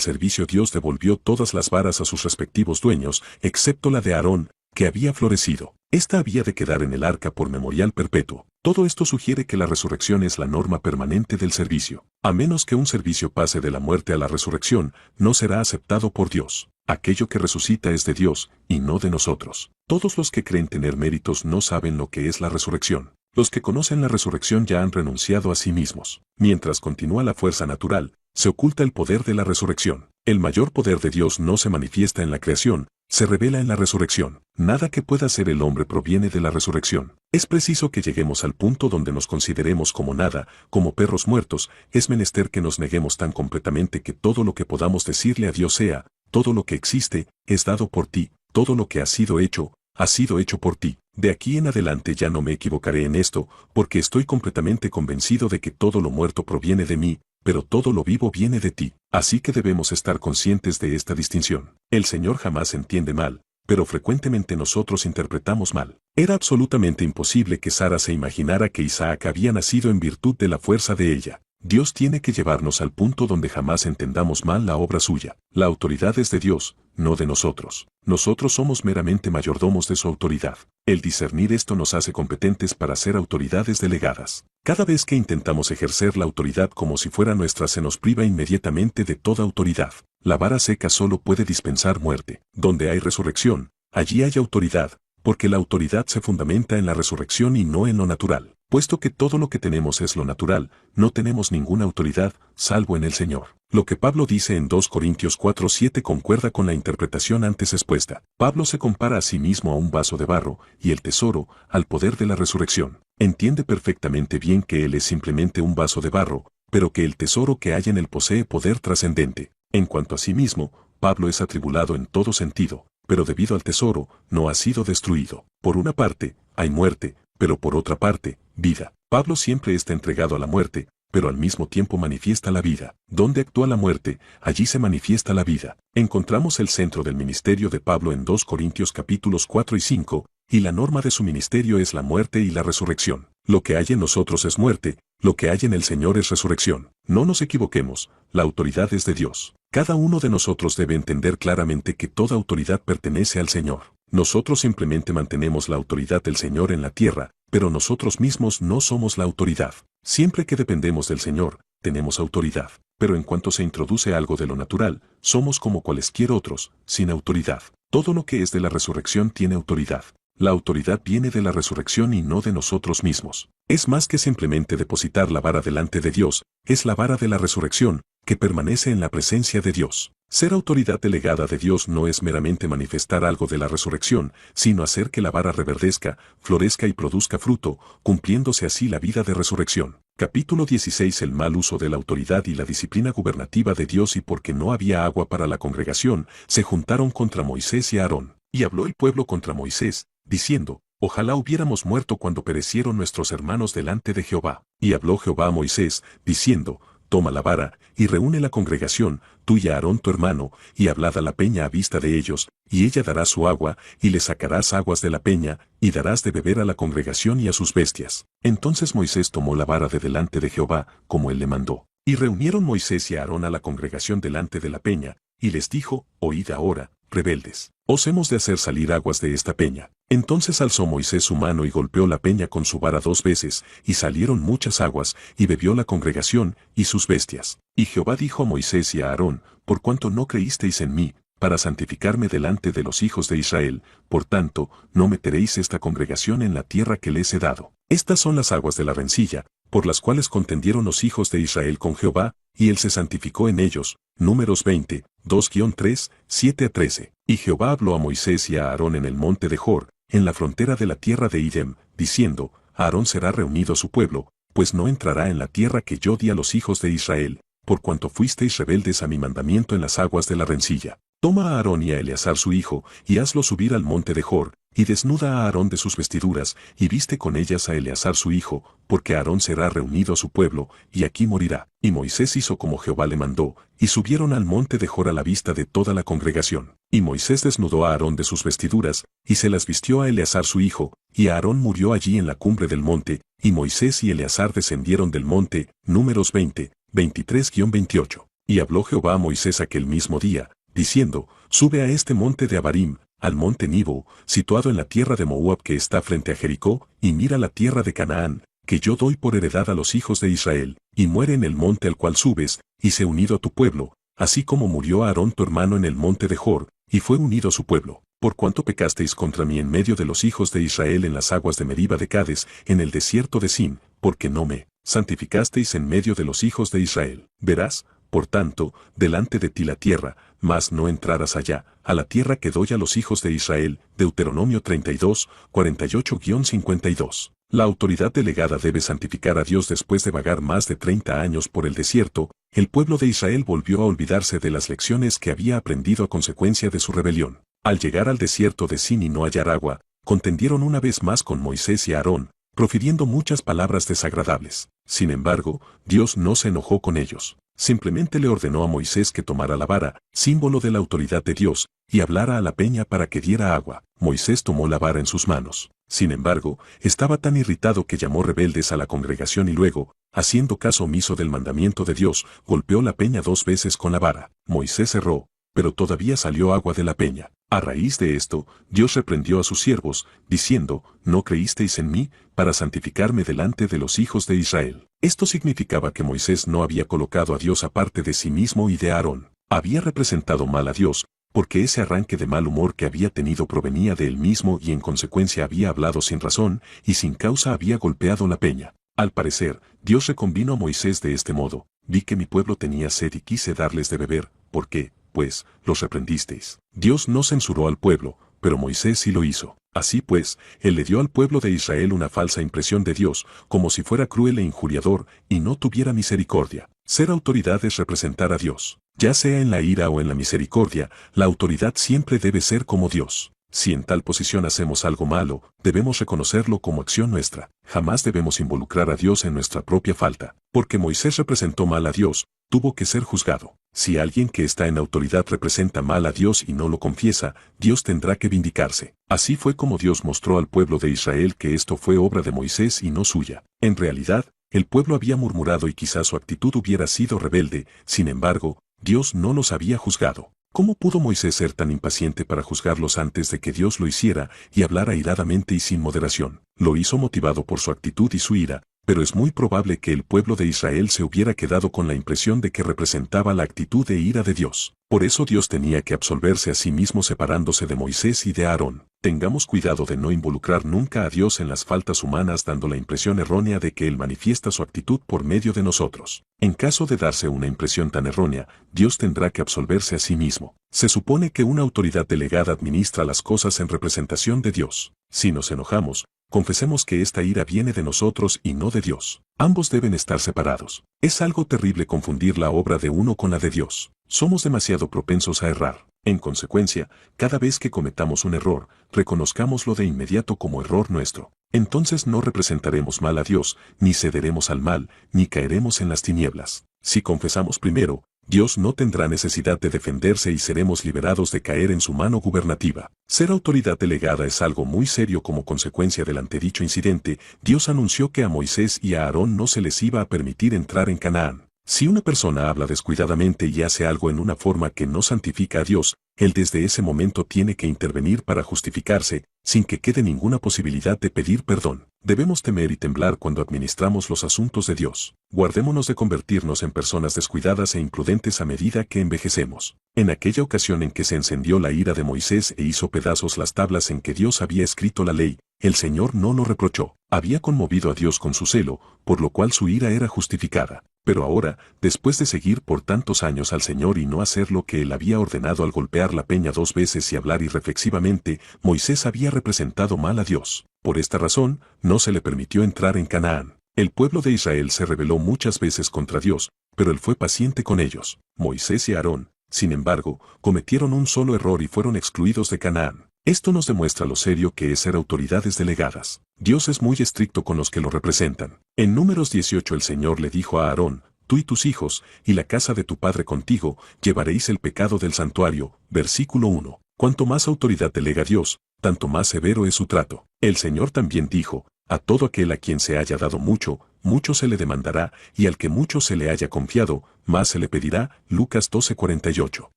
servicio. Dios devolvió todas las varas a sus respectivos dueños, excepto la de Aarón, que había florecido. Esta había de quedar en el arca por memorial perpetuo. Todo esto sugiere que la resurrección es la norma permanente del servicio. A menos que un servicio pase de la muerte a la resurrección, no será aceptado por Dios. Aquello que resucita es de Dios, y no de nosotros. Todos los que creen tener méritos no saben lo que es la resurrección. Los que conocen la resurrección ya han renunciado a sí mismos. Mientras continúa la fuerza natural, se oculta el poder de la resurrección. El mayor poder de Dios no se manifiesta en la creación, se revela en la resurrección. Nada que pueda hacer el hombre proviene de la resurrección. Es preciso que lleguemos al punto donde nos consideremos como nada, como perros muertos. Es menester que nos neguemos tan completamente que todo lo que podamos decirle a Dios sea, todo lo que existe, es dado por ti, todo lo que ha sido hecho por ti. De aquí en adelante ya no me equivocaré en esto, porque estoy completamente convencido de que todo lo muerto proviene de mí, pero todo lo vivo viene de ti. Así que debemos estar conscientes de esta distinción. El Señor jamás entiende mal, pero frecuentemente nosotros interpretamos mal. Era absolutamente imposible que Sara se imaginara que Isaac había nacido en virtud de la fuerza de ella. Dios tiene que llevarnos al punto donde jamás entendamos mal la obra suya. La autoridad es de Dios, no de nosotros. Nosotros somos meramente mayordomos de su autoridad. El discernir esto nos hace competentes para ser autoridades delegadas. Cada vez que intentamos ejercer la autoridad como si fuera nuestra, se nos priva inmediatamente de toda autoridad. La vara seca solo puede dispensar muerte. Donde hay resurrección, allí hay autoridad, porque la autoridad se fundamenta en la resurrección y no en lo natural. Puesto que todo lo que tenemos es lo natural, no tenemos ninguna autoridad, salvo en el Señor. Lo que Pablo dice en 2 Corintios 4:7 concuerda con la interpretación antes expuesta. Pablo se compara a sí mismo a un vaso de barro, y el tesoro, al poder de la resurrección. Entiende perfectamente bien que él es simplemente un vaso de barro, pero que el tesoro que hay en él posee poder trascendente. En cuanto a sí mismo, Pablo es atribulado en todo sentido, pero debido al tesoro, no ha sido destruido. Por una parte, hay muerte, pero por otra parte, vida. Pablo siempre está entregado a la muerte, pero al mismo tiempo manifiesta la vida. Donde actúa la muerte, allí se manifiesta la vida. Encontramos el centro del ministerio de Pablo en 2 Corintios capítulos 4 y 5, y la norma de su ministerio es la muerte y la resurrección. Lo que hay en nosotros es muerte, lo que hay en el Señor es resurrección. No nos equivoquemos, la autoridad es de Dios. Cada uno de nosotros debe entender claramente que toda autoridad pertenece al Señor. Nosotros simplemente mantenemos la autoridad del Señor en la tierra, pero nosotros mismos no somos la autoridad. Siempre que dependemos del Señor, tenemos autoridad. Pero en cuanto se introduce algo de lo natural, somos como cualesquier otros, sin autoridad. Todo lo que es de la resurrección tiene autoridad. La autoridad viene de la resurrección y no de nosotros mismos. Es más que simplemente depositar la vara delante de Dios, es la vara de la resurrección, que permanece en la presencia de Dios. Ser autoridad delegada de Dios no es meramente manifestar algo de la resurrección, sino hacer que la vara reverdezca, florezca y produzca fruto, cumpliéndose así la vida de resurrección. Capítulo 16. El mal uso de la autoridad y la disciplina gubernativa de Dios. Y porque no había agua para la congregación, se juntaron contra Moisés y Aarón. Y habló el pueblo contra Moisés, diciendo: Ojalá hubiéramos muerto cuando perecieron nuestros hermanos delante de Jehová. Y habló Jehová a Moisés, diciendo: Toma la vara, y reúne la congregación, tú y Aarón tu hermano, y hablad a la peña a vista de ellos, y ella dará su agua, y le sacarás aguas de la peña, y darás de beber a la congregación y a sus bestias. Entonces Moisés tomó la vara de delante de Jehová, como él le mandó. Y reunieron Moisés y Aarón a la congregación delante de la peña, y les dijo: Oíd ahora, rebeldes, os hemos de hacer salir aguas de esta peña. Entonces alzó Moisés su mano y golpeó la peña con su vara 2 veces, y salieron muchas aguas, y bebió la congregación, y sus bestias. Y Jehová dijo a Moisés y a Aarón: Por cuanto no creísteis en mí, para santificarme delante de los hijos de Israel, por tanto, no meteréis esta congregación en la tierra que les he dado. Estas son las aguas de la rencilla, por las cuales contendieron los hijos de Israel con Jehová, y él se santificó en ellos. Números 20, 2-3, 7-13. Y Jehová habló a Moisés y a Aarón en el monte de Hor, en la frontera de la tierra de Idem, diciendo, Aarón será reunido a su pueblo, pues no entrará en la tierra que yo di a los hijos de Israel, por cuanto fuisteis rebeldes a mi mandamiento en las aguas de la rencilla. Toma a Aarón y a Eleazar su hijo, y hazlo subir al monte de Hor, y desnuda a Aarón de sus vestiduras, y viste con ellas a Eleazar su hijo, porque Aarón será reunido a su pueblo, y aquí morirá. Y Moisés hizo como Jehová le mandó, y subieron al monte de Hor a la vista de toda la congregación. Y Moisés desnudó a Aarón de sus vestiduras, y se las vistió a Eleazar su hijo, y Aarón murió allí en la cumbre del monte, y Moisés y Eleazar descendieron del monte. Números 20, 23-28. Y habló Jehová a Moisés aquel mismo día, diciendo, sube a este monte de Abarim, al monte Nibo, situado en la tierra de Moab que está frente a Jericó, y mira la tierra de Canaán, que yo doy por heredad a los hijos de Israel, y muere en el monte al cual subes, y sé unido a tu pueblo, así como murió Aarón tu hermano en el monte de Hor, y fue unido a su pueblo. Por cuanto pecasteis contra mí en medio de los hijos de Israel en las aguas de Meriba de Cades, en el desierto de Sin, porque no me santificasteis en medio de los hijos de Israel. Verás, por tanto, delante de ti la tierra, mas no entrarás allá, a la tierra que doy a los hijos de Israel. Deuteronomio 32, 48-52. La autoridad delegada debe santificar a Dios después de vagar más de 30 años por el desierto. El pueblo de Israel volvió a olvidarse de las lecciones que había aprendido a consecuencia de su rebelión. Al llegar al desierto de Sin y no hallar agua, contendieron una vez más con Moisés y Aarón, profiriendo muchas palabras desagradables. Sin embargo, Dios no se enojó con ellos. Simplemente le ordenó a Moisés que tomara la vara, símbolo de la autoridad de Dios, y hablara a la peña para que diera agua. Moisés tomó la vara en sus manos. Sin embargo, estaba tan irritado que llamó rebeldes a la congregación y luego, haciendo caso omiso del mandamiento de Dios, golpeó la peña 2 veces con la vara. Moisés erró, pero todavía salió agua de la peña. A raíz de esto, Dios reprendió a sus siervos, diciendo, no creísteis en mí, para santificarme delante de los hijos de Israel. Esto significaba que Moisés no había colocado a Dios aparte de sí mismo y de Aarón. Había representado mal a Dios, porque ese arranque de mal humor que había tenido provenía de él mismo y en consecuencia había hablado sin razón, y sin causa había golpeado la peña. Al parecer, Dios reconvino a Moisés de este modo, vi que mi pueblo tenía sed y quise darles de beber, ¿por qué? Pues, los reprendisteis. Dios no censuró al pueblo, pero Moisés sí lo hizo. Así pues, él le dio al pueblo de Israel una falsa impresión de Dios, como si fuera cruel e injuriador, y no tuviera misericordia. Ser autoridad es representar a Dios. Ya sea en la ira o en la misericordia, la autoridad siempre debe ser como Dios. Si en tal posición hacemos algo malo, debemos reconocerlo como acción nuestra. Jamás debemos involucrar a Dios en nuestra propia falta. Porque Moisés representó mal a Dios, tuvo que ser juzgado. Si alguien que está en autoridad representa mal a Dios y no lo confiesa, Dios tendrá que vindicarse. Así fue como Dios mostró al pueblo de Israel que esto fue obra de Moisés y no suya. En realidad, el pueblo había murmurado y quizás su actitud hubiera sido rebelde, sin embargo, Dios no los había juzgado. ¿Cómo pudo Moisés ser tan impaciente para juzgarlos antes de que Dios lo hiciera y hablar airadamente y sin moderación? Lo hizo motivado por su actitud y su ira, pero es muy probable que el pueblo de Israel se hubiera quedado con la impresión de que representaba la actitud de ira de Dios. Por eso Dios tenía que absolverse a sí mismo separándose de Moisés y de Aarón. Tengamos cuidado de no involucrar nunca a Dios en las faltas humanas dando la impresión errónea de que Él manifiesta su actitud por medio de nosotros. En caso de darse una impresión tan errónea, Dios tendrá que absolverse a sí mismo. Se supone que una autoridad delegada administra las cosas en representación de Dios. Si nos enojamos, confesemos que esta ira viene de nosotros y no de Dios. Ambos deben estar separados. Es algo terrible confundir la obra de uno con la de Dios. Somos demasiado propensos a errar. En consecuencia, cada vez que cometamos un error, reconozcámoslo de inmediato como error nuestro. Entonces no representaremos mal a Dios, ni cederemos al mal, ni caeremos en las tinieblas. Si confesamos primero, Dios no tendrá necesidad de defenderse y seremos liberados de caer en su mano gubernativa. Ser autoridad delegada es algo muy serio como consecuencia del antedicho incidente. Dios anunció que a Moisés y a Aarón no se les iba a permitir entrar en Canaán. Si una persona habla descuidadamente y hace algo en una forma que no santifica a Dios, él desde ese momento tiene que intervenir para justificarse, sin que quede ninguna posibilidad de pedir perdón. Debemos temer y temblar cuando administramos los asuntos de Dios. Guardémonos de convertirnos en personas descuidadas e imprudentes a medida que envejecemos. En aquella ocasión en que se encendió la ira de Moisés e hizo pedazos las tablas en que Dios había escrito la ley, el Señor no lo reprochó. Había conmovido a Dios con su celo, por lo cual su ira era justificada. Pero ahora, después de seguir por tantos años al Señor y no hacer lo que él había ordenado al golpear la peña 2 veces y hablar irreflexivamente, Moisés había representado mal a Dios. Por esta razón, no se le permitió entrar en Canaán. El pueblo de Israel se rebeló muchas veces contra Dios, pero él fue paciente con ellos. Moisés y Aarón, sin embargo, cometieron un solo error y fueron excluidos de Canaán. Esto nos demuestra lo serio que es ser autoridades delegadas. Dios es muy estricto con los que lo representan. En Números 18 el Señor le dijo a Aarón: tú y tus hijos, y la casa de tu padre contigo, llevaréis el pecado del santuario. Versículo 1. Cuanto más autoridad delega Dios, tanto más severo es su trato. El Señor también dijo: a todo aquel a quien se haya dado mucho, mucho se le demandará, y al que mucho se le haya confiado, más se le pedirá. Lucas 12:48.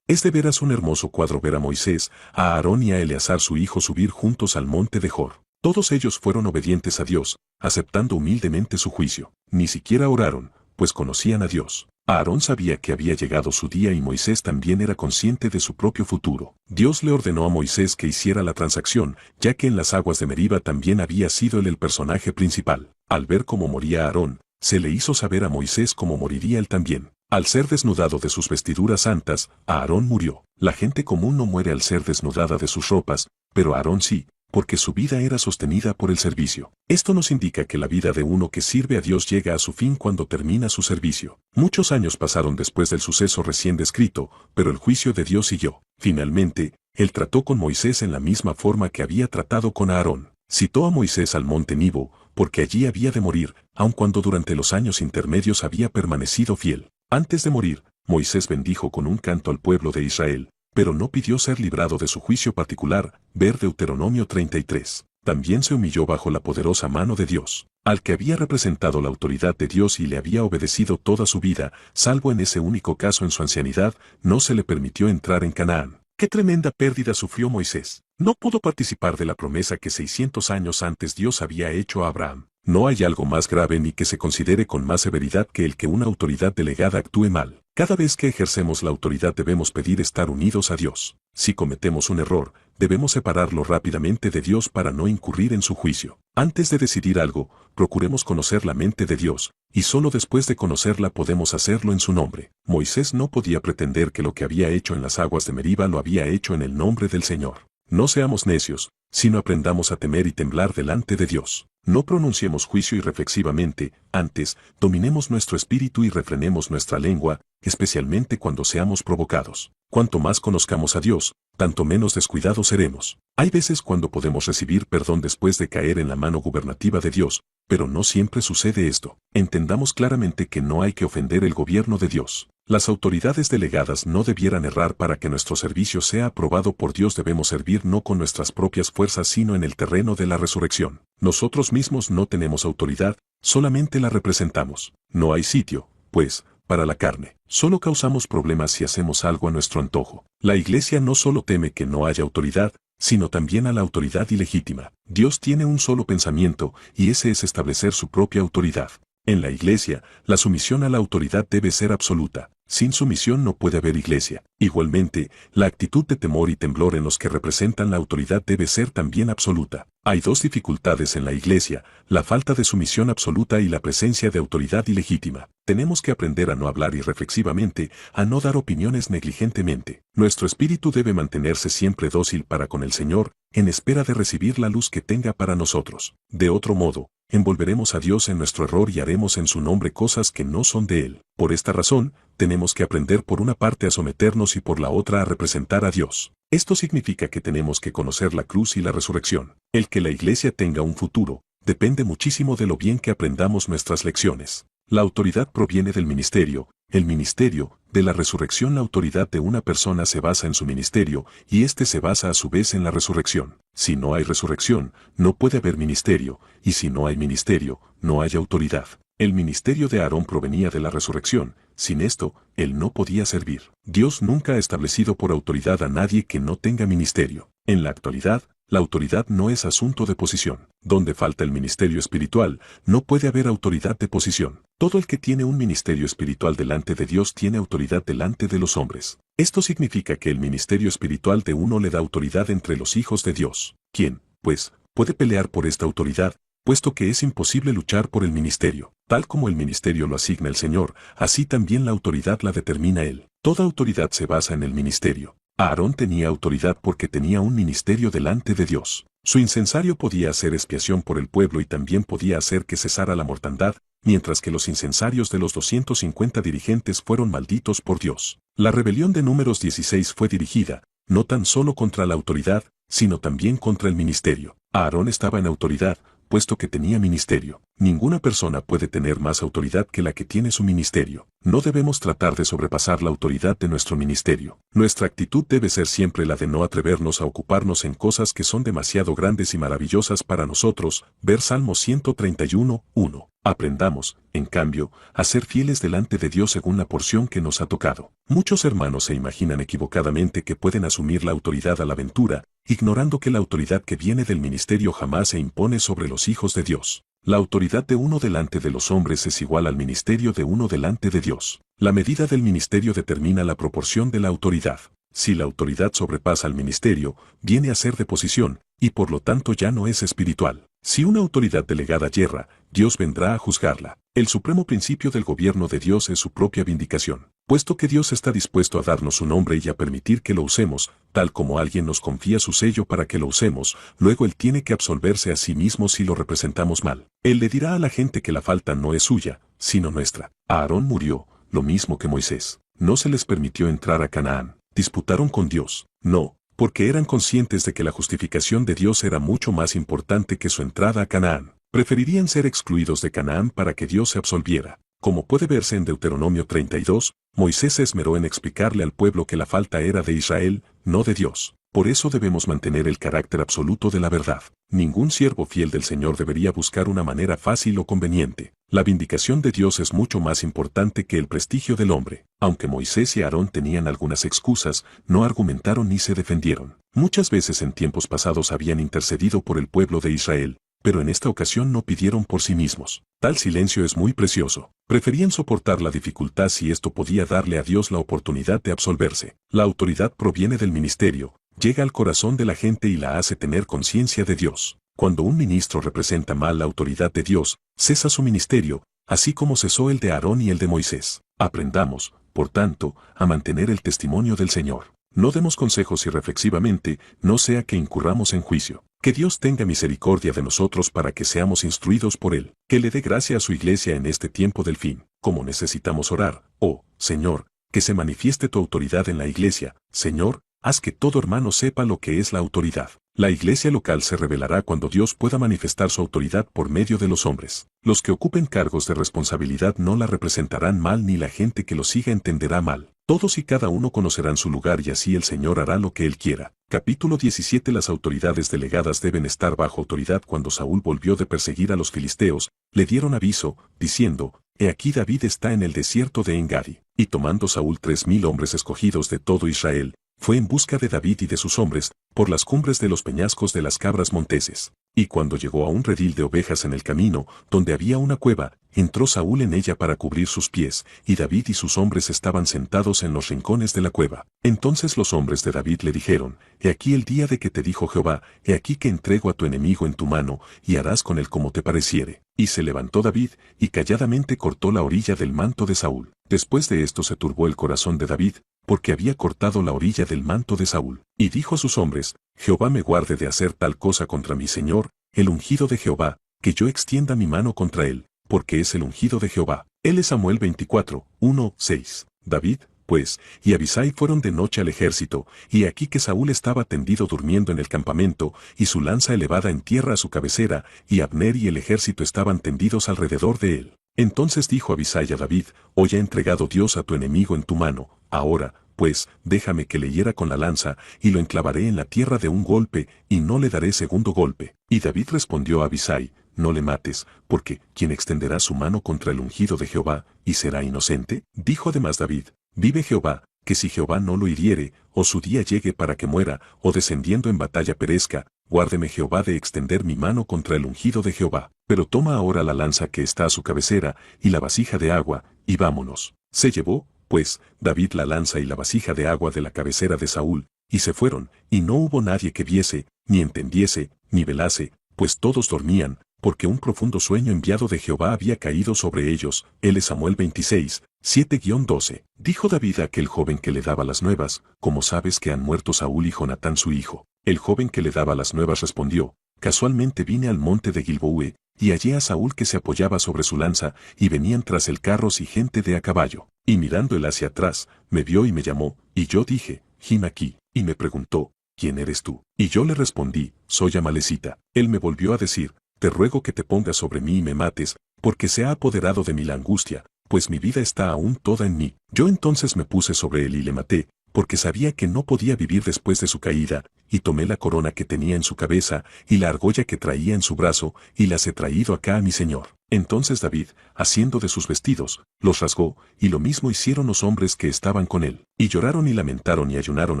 Es de veras un hermoso cuadro ver a Moisés, a Aarón y a Eleazar su hijo subir juntos al monte de Jor. Todos ellos fueron obedientes a Dios, aceptando humildemente su juicio. Ni siquiera oraron, pues conocían a Dios. Aarón sabía que había llegado su día y Moisés también era consciente de su propio futuro. Dios le ordenó a Moisés que hiciera la transacción, ya que en las aguas de Meriba también había sido él el personaje principal. Al ver cómo moría Aarón, se le hizo saber a Moisés cómo moriría él también. Al ser desnudado de sus vestiduras santas, Aarón murió. La gente común no muere al ser desnudada de sus ropas, pero Aarón sí, porque su vida era sostenida por el servicio. Esto nos indica que la vida de uno que sirve a Dios llega a su fin cuando termina su servicio. Muchos años pasaron después del suceso recién descrito, pero el juicio de Dios siguió. Finalmente, él trató con Moisés en la misma forma que había tratado con Aarón. Citó a Moisés al monte Nebo, porque allí había de morir, aun cuando durante los años intermedios había permanecido fiel. Antes de morir, Moisés bendijo con un canto al pueblo de Israel, pero no pidió ser librado de su juicio particular. Ver Deuteronomio 33. También se humilló bajo la poderosa mano de Dios, al que había representado la autoridad de Dios y le había obedecido toda su vida, salvo en ese único caso en su ancianidad, no se le permitió entrar en Canaán. ¡Qué tremenda pérdida sufrió Moisés! No pudo participar de la promesa que 600 años antes Dios había hecho a Abraham. No hay algo más grave ni que se considere con más severidad que el que una autoridad delegada actúe mal. Cada vez que ejercemos la autoridad debemos pedir estar unidos a Dios. Si cometemos un error, debemos separarlo rápidamente de Dios para no incurrir en su juicio. Antes de decidir algo, procuremos conocer la mente de Dios, y solo después de conocerla podemos hacerlo en su nombre. Moisés no podía pretender que lo que había hecho en las aguas de Meriba lo había hecho en el nombre del Señor. No seamos necios, sino aprendamos a temer y temblar delante de Dios. No pronunciemos juicio irreflexivamente, antes, dominemos nuestro espíritu y refrenemos nuestra lengua, especialmente cuando seamos provocados. Cuanto más conozcamos a Dios, tanto menos descuidados seremos. Hay veces cuando podemos recibir perdón después de caer en la mano gubernativa de Dios, pero no siempre sucede esto. Entendamos claramente que no hay que ofender el gobierno de Dios. Las autoridades delegadas no debieran errar. Para que nuestro servicio sea aprobado por Dios debemos servir no con nuestras propias fuerzas sino en el terreno de la resurrección. Nosotros mismos no tenemos autoridad, solamente la representamos. No hay sitio, pues, para la carne. Solo causamos problemas si hacemos algo a nuestro antojo. La Iglesia no solo teme que no haya autoridad, sino también a la autoridad ilegítima. Dios tiene un solo pensamiento, y ese es establecer su propia autoridad. En la Iglesia, la sumisión a la autoridad debe ser absoluta. Sin sumisión no puede haber Iglesia. Igualmente, la actitud de temor y temblor en los que representan la autoridad debe ser también absoluta. Hay dos dificultades en la Iglesia: la falta de sumisión absoluta y la presencia de autoridad ilegítima. Tenemos que aprender a no hablar irreflexivamente, a no dar opiniones negligentemente. Nuestro espíritu debe mantenerse siempre dócil para con el Señor, en espera de recibir la luz que tenga para nosotros. De otro modo, envolveremos a Dios en nuestro error y haremos en su nombre cosas que no son de Él. Por esta razón, tenemos que aprender por una parte a someternos y por la otra a representar a Dios. Esto significa que tenemos que conocer la cruz y la resurrección. El que la Iglesia tenga un futuro, depende muchísimo de lo bien que aprendamos nuestras lecciones. La autoridad proviene del ministerio, el ministerio, de la resurrección. La autoridad de una persona se basa en su ministerio, y éste se basa a su vez en la resurrección. Si no hay resurrección, no puede haber ministerio, y si no hay ministerio, no hay autoridad. El ministerio de Aarón provenía de la resurrección, Sin esto, él no podía servir. Dios nunca ha establecido por autoridad a nadie que no tenga ministerio. En la actualidad, la autoridad no es asunto de posición. Donde falta el ministerio espiritual, no puede haber autoridad de posición. Todo el que tiene un ministerio espiritual delante de Dios tiene autoridad delante de los hombres. Esto significa que el ministerio espiritual de uno le da autoridad entre los hijos de Dios. ¿Quién, pues, puede pelear por esta autoridad? Puesto que es imposible luchar por el ministerio. Tal como el ministerio lo asigna el Señor, así también la autoridad la determina Él. Toda autoridad se basa en el ministerio. Aarón tenía autoridad porque tenía un ministerio delante de Dios. Su incensario podía hacer expiación por el pueblo y también podía hacer que cesara la mortandad, mientras que los incensarios de los 250 dirigentes fueron malditos por Dios. La rebelión de Números 16 fue dirigida, no tan solo contra la autoridad, sino también contra el ministerio. Aarón estaba en autoridad, puesto que tenía ministerio. Ninguna persona puede tener más autoridad que la que tiene su ministerio. No debemos tratar de sobrepasar la autoridad de nuestro ministerio. Nuestra actitud debe ser siempre la de no atrevernos a ocuparnos en cosas que son demasiado grandes y maravillosas para nosotros. Ver Salmo 131:1. Aprendamos, en cambio, a ser fieles delante de Dios según la porción que nos ha tocado. Muchos hermanos se imaginan equivocadamente que pueden asumir la autoridad a la aventura, ignorando que la autoridad que viene del ministerio jamás se impone sobre los hijos de Dios. La autoridad de uno delante de los hombres es igual al ministerio de uno delante de Dios. La medida del ministerio determina la proporción de la autoridad. Si la autoridad sobrepasa al ministerio, viene a ser de posición, y por lo tanto ya no es espiritual. Si una autoridad delegada yerra, Dios vendrá a juzgarla. El supremo principio del gobierno de Dios es su propia vindicación. Puesto que Dios está dispuesto a darnos su nombre y a permitir que lo usemos, tal como alguien nos confía su sello para que lo usemos, luego Él tiene que absolverse a sí mismo si lo representamos mal. Él le dirá a la gente que la falta no es suya, sino nuestra. Aarón murió, lo mismo que Moisés. No se les permitió entrar a Canaán. ¿Disputaron con Dios? No, porque eran conscientes de que la justificación de Dios era mucho más importante que su entrada a Canaán. Preferirían ser excluidos de Canaán para que Dios se absolviera. Como puede verse en Deuteronomio 32, Moisés se esmeró en explicarle al pueblo que la falta era de Israel, no de Dios. Por eso debemos mantener el carácter absoluto de la verdad. Ningún siervo fiel del Señor debería buscar una manera fácil o conveniente. La vindicación de Dios es mucho más importante que el prestigio del hombre. Aunque Moisés y Aarón tenían algunas excusas, no argumentaron ni se defendieron. Muchas veces en tiempos pasados habían intercedido por el pueblo de Israel, pero en esta ocasión no pidieron por sí mismos. Tal silencio es muy precioso. Preferían soportar la dificultad si esto podía darle a Dios la oportunidad de absolverse. La autoridad proviene del ministerio, llega al corazón de la gente y la hace tener conciencia de Dios. Cuando un ministro representa mal la autoridad de Dios, cesa su ministerio, así como cesó el de Aarón y el de Moisés. Aprendamos, por tanto, a mantener el testimonio del Señor. No demos consejos irreflexivamente, no sea que incurramos en juicio. Que Dios tenga misericordia de nosotros para que seamos instruidos por Él. Que le dé gracia a su iglesia en este tiempo del fin. Como necesitamos orar, oh, Señor, que se manifieste tu autoridad en la iglesia. Señor, haz que todo hermano sepa lo que es la autoridad. La iglesia local se revelará cuando Dios pueda manifestar su autoridad por medio de los hombres. Los que ocupen cargos de responsabilidad no la representarán mal ni la gente que los siga entenderá mal. Todos y cada uno conocerán su lugar y así el Señor hará lo que Él quiera. Capítulo 17. Las autoridades delegadas deben estar bajo autoridad. Cuando Saúl volvió de perseguir a los filisteos, le dieron aviso, diciendo, He aquí David está en el desierto de En-Gadi. Y tomando Saúl 3000 hombres escogidos de todo Israel, fue en busca de David y de sus hombres, por las cumbres de los peñascos de las cabras monteses. Y cuando llegó a un redil de ovejas en el camino, donde había una cueva, entró Saúl en ella para cubrir sus pies, y David y sus hombres estaban sentados en los rincones de la cueva. Entonces los hombres de David le dijeron, He aquí el día de que te dijo Jehová, he aquí que entrego a tu enemigo en tu mano, y harás con él como te pareciere. Y se levantó David, y calladamente cortó la orilla del manto de Saúl. Después de esto se turbó el corazón de David, porque había cortado la orilla del manto de Saúl. Y dijo a sus hombres, Jehová me guarde de hacer tal cosa contra mi señor, el ungido de Jehová, que yo extienda mi mano contra él, porque es el ungido de Jehová. Él es Samuel 24:1-6. David, pues, y Abisai fueron de noche al ejército, y aquí que Saúl estaba tendido durmiendo en el campamento, y su lanza elevada en tierra a su cabecera, y Abner y el ejército estaban tendidos alrededor de él. Entonces dijo Abisai a David, Hoy ha entregado Dios a tu enemigo en tu mano, ahora, pues, déjame que le hiera con la lanza, y lo enclavaré en la tierra de un golpe, y no le daré segundo golpe. Y David respondió a Abisai, no le mates, porque ¿quién extenderá su mano contra el ungido de Jehová, y será inocente? Dijo además David, vive Jehová, que si Jehová no lo hiriere, o su día llegue para que muera, o descendiendo en batalla perezca, guárdeme Jehová de extender mi mano contra el ungido de Jehová. Pero toma ahora la lanza que está a su cabecera, y la vasija de agua, y vámonos. Se llevó, pues, David la lanza y la vasija de agua de la cabecera de Saúl, y se fueron, y no hubo nadie que viese, ni entendiese, ni velase, pues todos dormían, porque un profundo sueño enviado de Jehová había caído sobre ellos. Samuel 26, 7-12. Dijo David a aquel joven que le daba las nuevas, ¿cómo sabes que han muerto Saúl y Jonatán su hijo? El joven que le daba las nuevas respondió, casualmente vine al monte de Gilboe, y hallé a Saúl que se apoyaba sobre su lanza, y venían tras él carros y gente de a caballo. Y mirando él hacia atrás, me vio y me llamó, y yo dije, gime aquí, y me preguntó, ¿quién eres tú? Y yo le respondí, soy Amalecita. Él me volvió a decir, te ruego que te pongas sobre mí y me mates, porque se ha apoderado de mí la angustia, pues mi vida está aún toda en mí. Yo entonces me puse sobre él y le maté, porque sabía que no podía vivir después de su caída, y tomé la corona que tenía en su cabeza, y la argolla que traía en su brazo, y las he traído acá a mi señor. Entonces David, haciendo de sus vestidos, los rasgó, y lo mismo hicieron los hombres que estaban con él. Y lloraron y lamentaron y ayunaron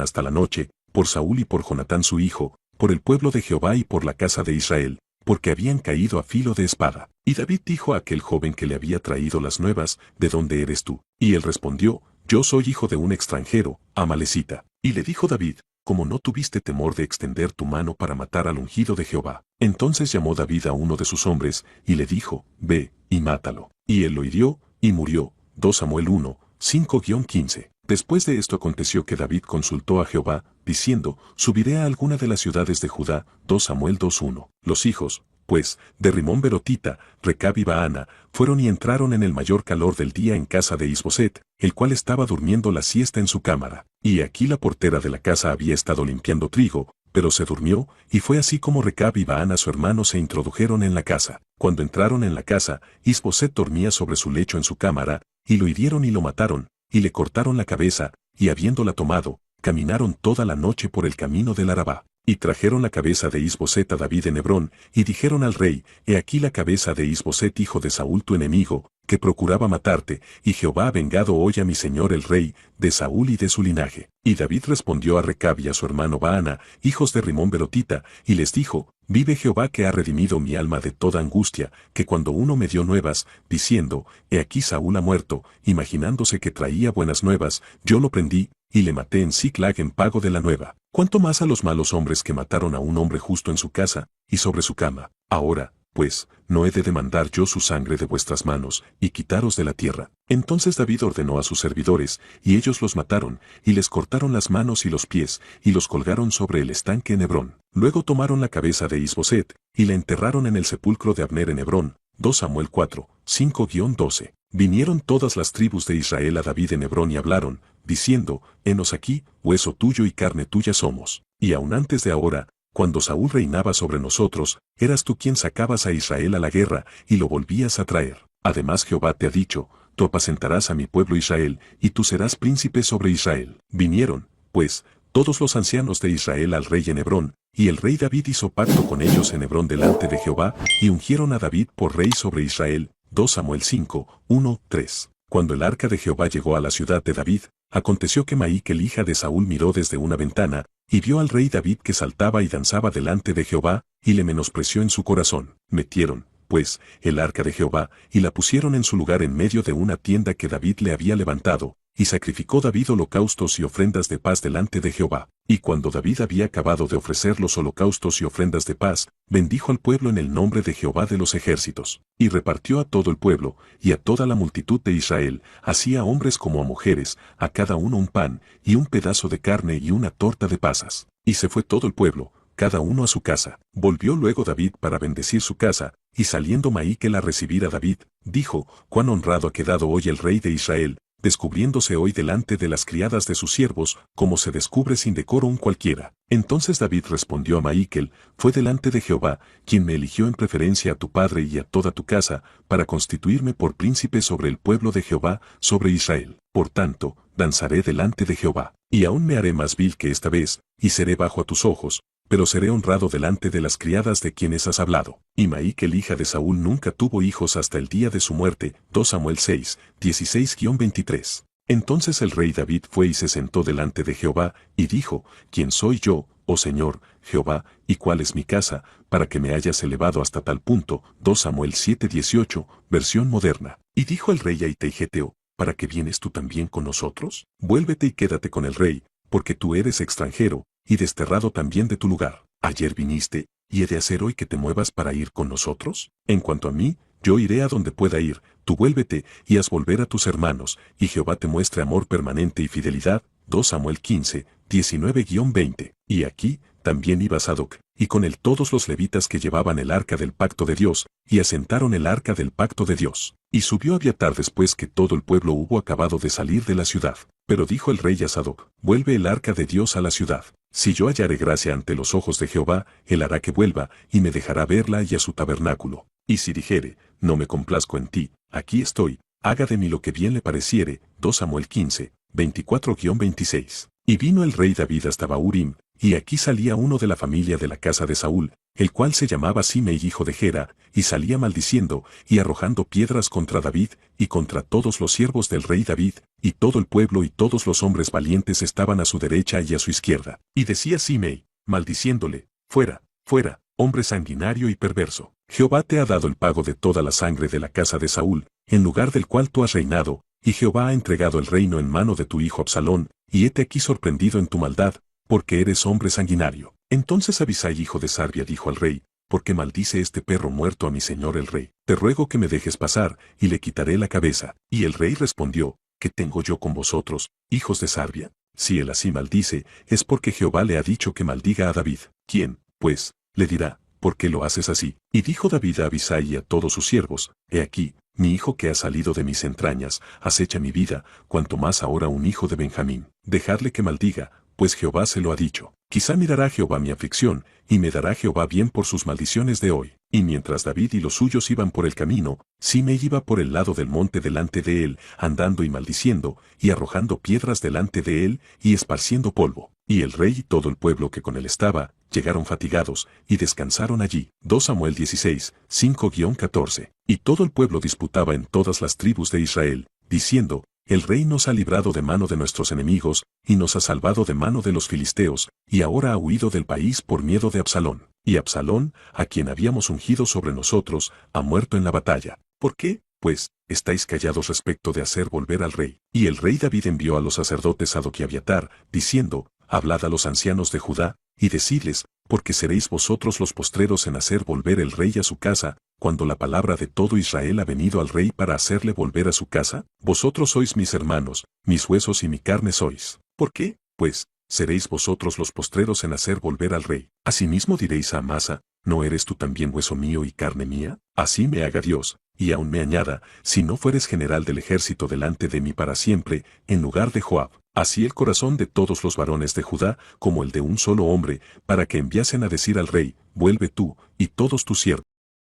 hasta la noche, por Saúl y por Jonatán su hijo, por el pueblo de Jehová y por la casa de Israel, porque habían caído a filo de espada. Y David dijo a aquel joven que le había traído las nuevas, ¿de dónde eres tú? Y él respondió, yo soy hijo de un extranjero, Amalecita. Y le dijo David, como no tuviste temor de extender tu mano para matar al ungido de Jehová. Entonces llamó David a uno de sus hombres, y le dijo, ve, y mátalo. Y él lo hirió, y murió. 2 Samuel 1, 5-15. Después de esto aconteció que David consultó a Jehová, diciendo, subiré a alguna de las ciudades de Judá. 2 Samuel 2:1. Los hijos, pues, de Rimón Berotita, Recab y Baana, fueron y entraron en el mayor calor del día en casa de Isboset, el cual estaba durmiendo la siesta en su cámara. Y aquí la portera de la casa había estado limpiando trigo, pero se durmió, y fue así como Recab y Baana su hermano se introdujeron en la casa. Cuando entraron en la casa, Isboset dormía sobre su lecho en su cámara, y lo hirieron y lo mataron, y le cortaron la cabeza, y habiéndola tomado, caminaron toda la noche por el camino del Arabá. Y trajeron la cabeza de Isboset a David en Hebrón, y dijeron al rey, he aquí la cabeza de Isboset hijo de Saúl tu enemigo, que procuraba matarte, y Jehová ha vengado hoy a mi señor el rey, de Saúl y de su linaje. Y David respondió a Recab y a su hermano Baana, hijos de Rimón Berotita, y les dijo, vive Jehová que ha redimido mi alma de toda angustia, que cuando uno me dio nuevas, diciendo, he aquí Saúl ha muerto, imaginándose que traía buenas nuevas, yo lo prendí, y le maté en Siclag en pago de la nueva. Cuánto más a los malos hombres que mataron a un hombre justo en su casa, y sobre su cama. Ahora, pues, no he de demandar yo su sangre de vuestras manos, y quitaros de la tierra. Entonces David ordenó a sus servidores, y ellos los mataron, y les cortaron las manos y los pies, y los colgaron sobre el estanque en Hebrón. Luego tomaron la cabeza de Isboset, y la enterraron en el sepulcro de Abner en Hebrón. 2 Samuel 4, 5-12. Vinieron todas las tribus de Israel a David en Hebrón y hablaron, diciendo, henos aquí, hueso tuyo y carne tuya somos. Y aun antes de ahora, cuando Saúl reinaba sobre nosotros, eras tú quien sacabas a Israel a la guerra, y lo volvías a traer. Además Jehová te ha dicho, tú apacentarás a mi pueblo Israel, y tú serás príncipe sobre Israel. Vinieron, pues, todos los ancianos de Israel al rey en Hebrón, y el rey David hizo pacto con ellos en Hebrón delante de Jehová, y ungieron a David por rey sobre Israel. 2 Samuel 5, 1-3. Cuando el arca de Jehová llegó a la ciudad de David, aconteció que Maíquel hija de Saúl miró desde una ventana, y vio al rey David que saltaba y danzaba delante de Jehová, y le menospreció en su corazón. Metieron, pues, el arca de Jehová, y la pusieron en su lugar en medio de una tienda que David le había levantado, y sacrificó David holocaustos y ofrendas de paz delante de Jehová. Y cuando David había acabado de ofrecer los holocaustos y ofrendas de paz, bendijo al pueblo en el nombre de Jehová de los ejércitos, y repartió a todo el pueblo, y a toda la multitud de Israel, así a hombres como a mujeres, a cada uno un pan, y un pedazo de carne y una torta de pasas. Y se fue todo el pueblo, cada uno a su casa. Volvió luego David para bendecir su casa, y saliendo Maíquel a recibir a David, dijo, cuán honrado ha quedado hoy el rey de Israel, descubriéndose hoy delante de las criadas de sus siervos, como se descubre sin decoro un cualquiera. Entonces David respondió a Maíquel, fue delante de Jehová, quien me eligió en preferencia a tu padre y a toda tu casa, para constituirme por príncipe sobre el pueblo de Jehová, sobre Israel. Por tanto, danzaré delante de Jehová, y aún me haré más vil que esta vez, y seré bajo a tus ojos, pero seré honrado delante de las criadas de quienes has hablado. Y Maíquel, hija de Saúl, nunca tuvo hijos hasta el día de su muerte. 2 Samuel 6, 16-23. Entonces el rey David fue y se sentó delante de Jehová, y dijo, ¿quién soy yo, oh Señor, Jehová, y cuál es mi casa, para que me hayas elevado hasta tal punto? 2 Samuel 7, 18, versión moderna. Y dijo el rey a Ittai Geteo, ¿para qué vienes tú también con nosotros? Vuélvete y quédate con el rey, porque tú eres extranjero, y desterrado también de tu lugar. Ayer viniste, ¿y he de hacer hoy que te muevas para ir con nosotros? En cuanto a mí, yo iré a donde pueda ir, tú vuélvete, y haz volver a tus hermanos, y Jehová te muestre amor permanente y fidelidad. 2 Samuel 15, 19-20. Y aquí, también iba Sadoc, y con él todos los levitas que llevaban el arca del pacto de Dios, y asentaron el arca del pacto de Dios. Y subió Abiatar después que todo el pueblo hubo acabado de salir de la ciudad. Pero dijo el rey a Sadoc, vuelve el arca de Dios a la ciudad. Si yo hallare gracia ante los ojos de Jehová, él hará que vuelva, y me dejará verla y a su tabernáculo. Y si dijere, no me complazco en ti, aquí estoy, haga de mí lo que bien le pareciere. 2 Samuel 15, 24-26. Y vino el rey David hasta Bahurim, y aquí salía uno de la familia de la casa de Saúl, el cual se llamaba Simei hijo de Gera, y salía maldiciendo, y arrojando piedras contra David, y contra todos los siervos del rey David, y todo el pueblo y todos los hombres valientes estaban a su derecha y a su izquierda. Y decía Simei, maldiciéndole, fuera, fuera, hombre sanguinario y perverso. Jehová te ha dado el pago de toda la sangre de la casa de Saúl, en lugar del cual tú has reinado, y Jehová ha entregado el reino en mano de tu hijo Absalón, y hete aquí sorprendido en tu maldad, porque eres hombre sanguinario. Entonces Abisai hijo de Sarbia dijo al rey, ¿por qué maldice este perro muerto a mi señor el rey? Te ruego que me dejes pasar, y le quitaré la cabeza. Y el rey respondió, ¿qué tengo yo con vosotros, hijos de Sarbia? Si él así maldice, es porque Jehová le ha dicho que maldiga a David. ¿Quién, pues, le dirá, por qué lo haces así? Y dijo David a Abisai y a todos sus siervos, he aquí, mi hijo que ha salido de mis entrañas, acecha mi vida, cuanto más ahora un hijo de Benjamín. Dejadle que maldiga, pues Jehová se lo ha dicho. Quizá mirará Jehová mi aflicción, y me dará Jehová bien por sus maldiciones de hoy. Y mientras David y los suyos iban por el camino, Simei iba por el lado del monte delante de él, andando y maldiciendo, y arrojando piedras delante de él, y esparciendo polvo. Y el rey y todo el pueblo que con él estaba, llegaron fatigados, y descansaron allí. 2 Samuel 16, 5-14. Y todo el pueblo disputaba en todas las tribus de Israel, diciendo, el rey nos ha librado de mano de nuestros enemigos, y nos ha salvado de mano de los filisteos, y ahora ha huido del país por miedo de Absalón. Y Absalón, a quien habíamos ungido sobre nosotros, ha muerto en la batalla. ¿Por qué? Pues, estáis callados respecto de hacer volver al rey. Y el rey David envió a los sacerdotes Sadoc y Abiatar, diciendo, hablad a los ancianos de Judá, y decidles, porque seréis vosotros los postreros en hacer volver el rey a su casa, cuando la palabra de todo Israel ha venido al rey para hacerle volver a su casa. Vosotros sois mis hermanos, mis huesos y mi carne sois. ¿Por qué? Pues, seréis vosotros los postreros en hacer volver al rey. Asimismo diréis a Amasa, ¿no eres tú también hueso mío y carne mía? Así me haga Dios, y aún me añada, si no fueres general del ejército delante de mí para siempre, en lugar de Joab. Así el corazón de todos los varones de Judá, como el de un solo hombre, para que enviasen a decir al rey, vuelve tú, y todos tus siervos.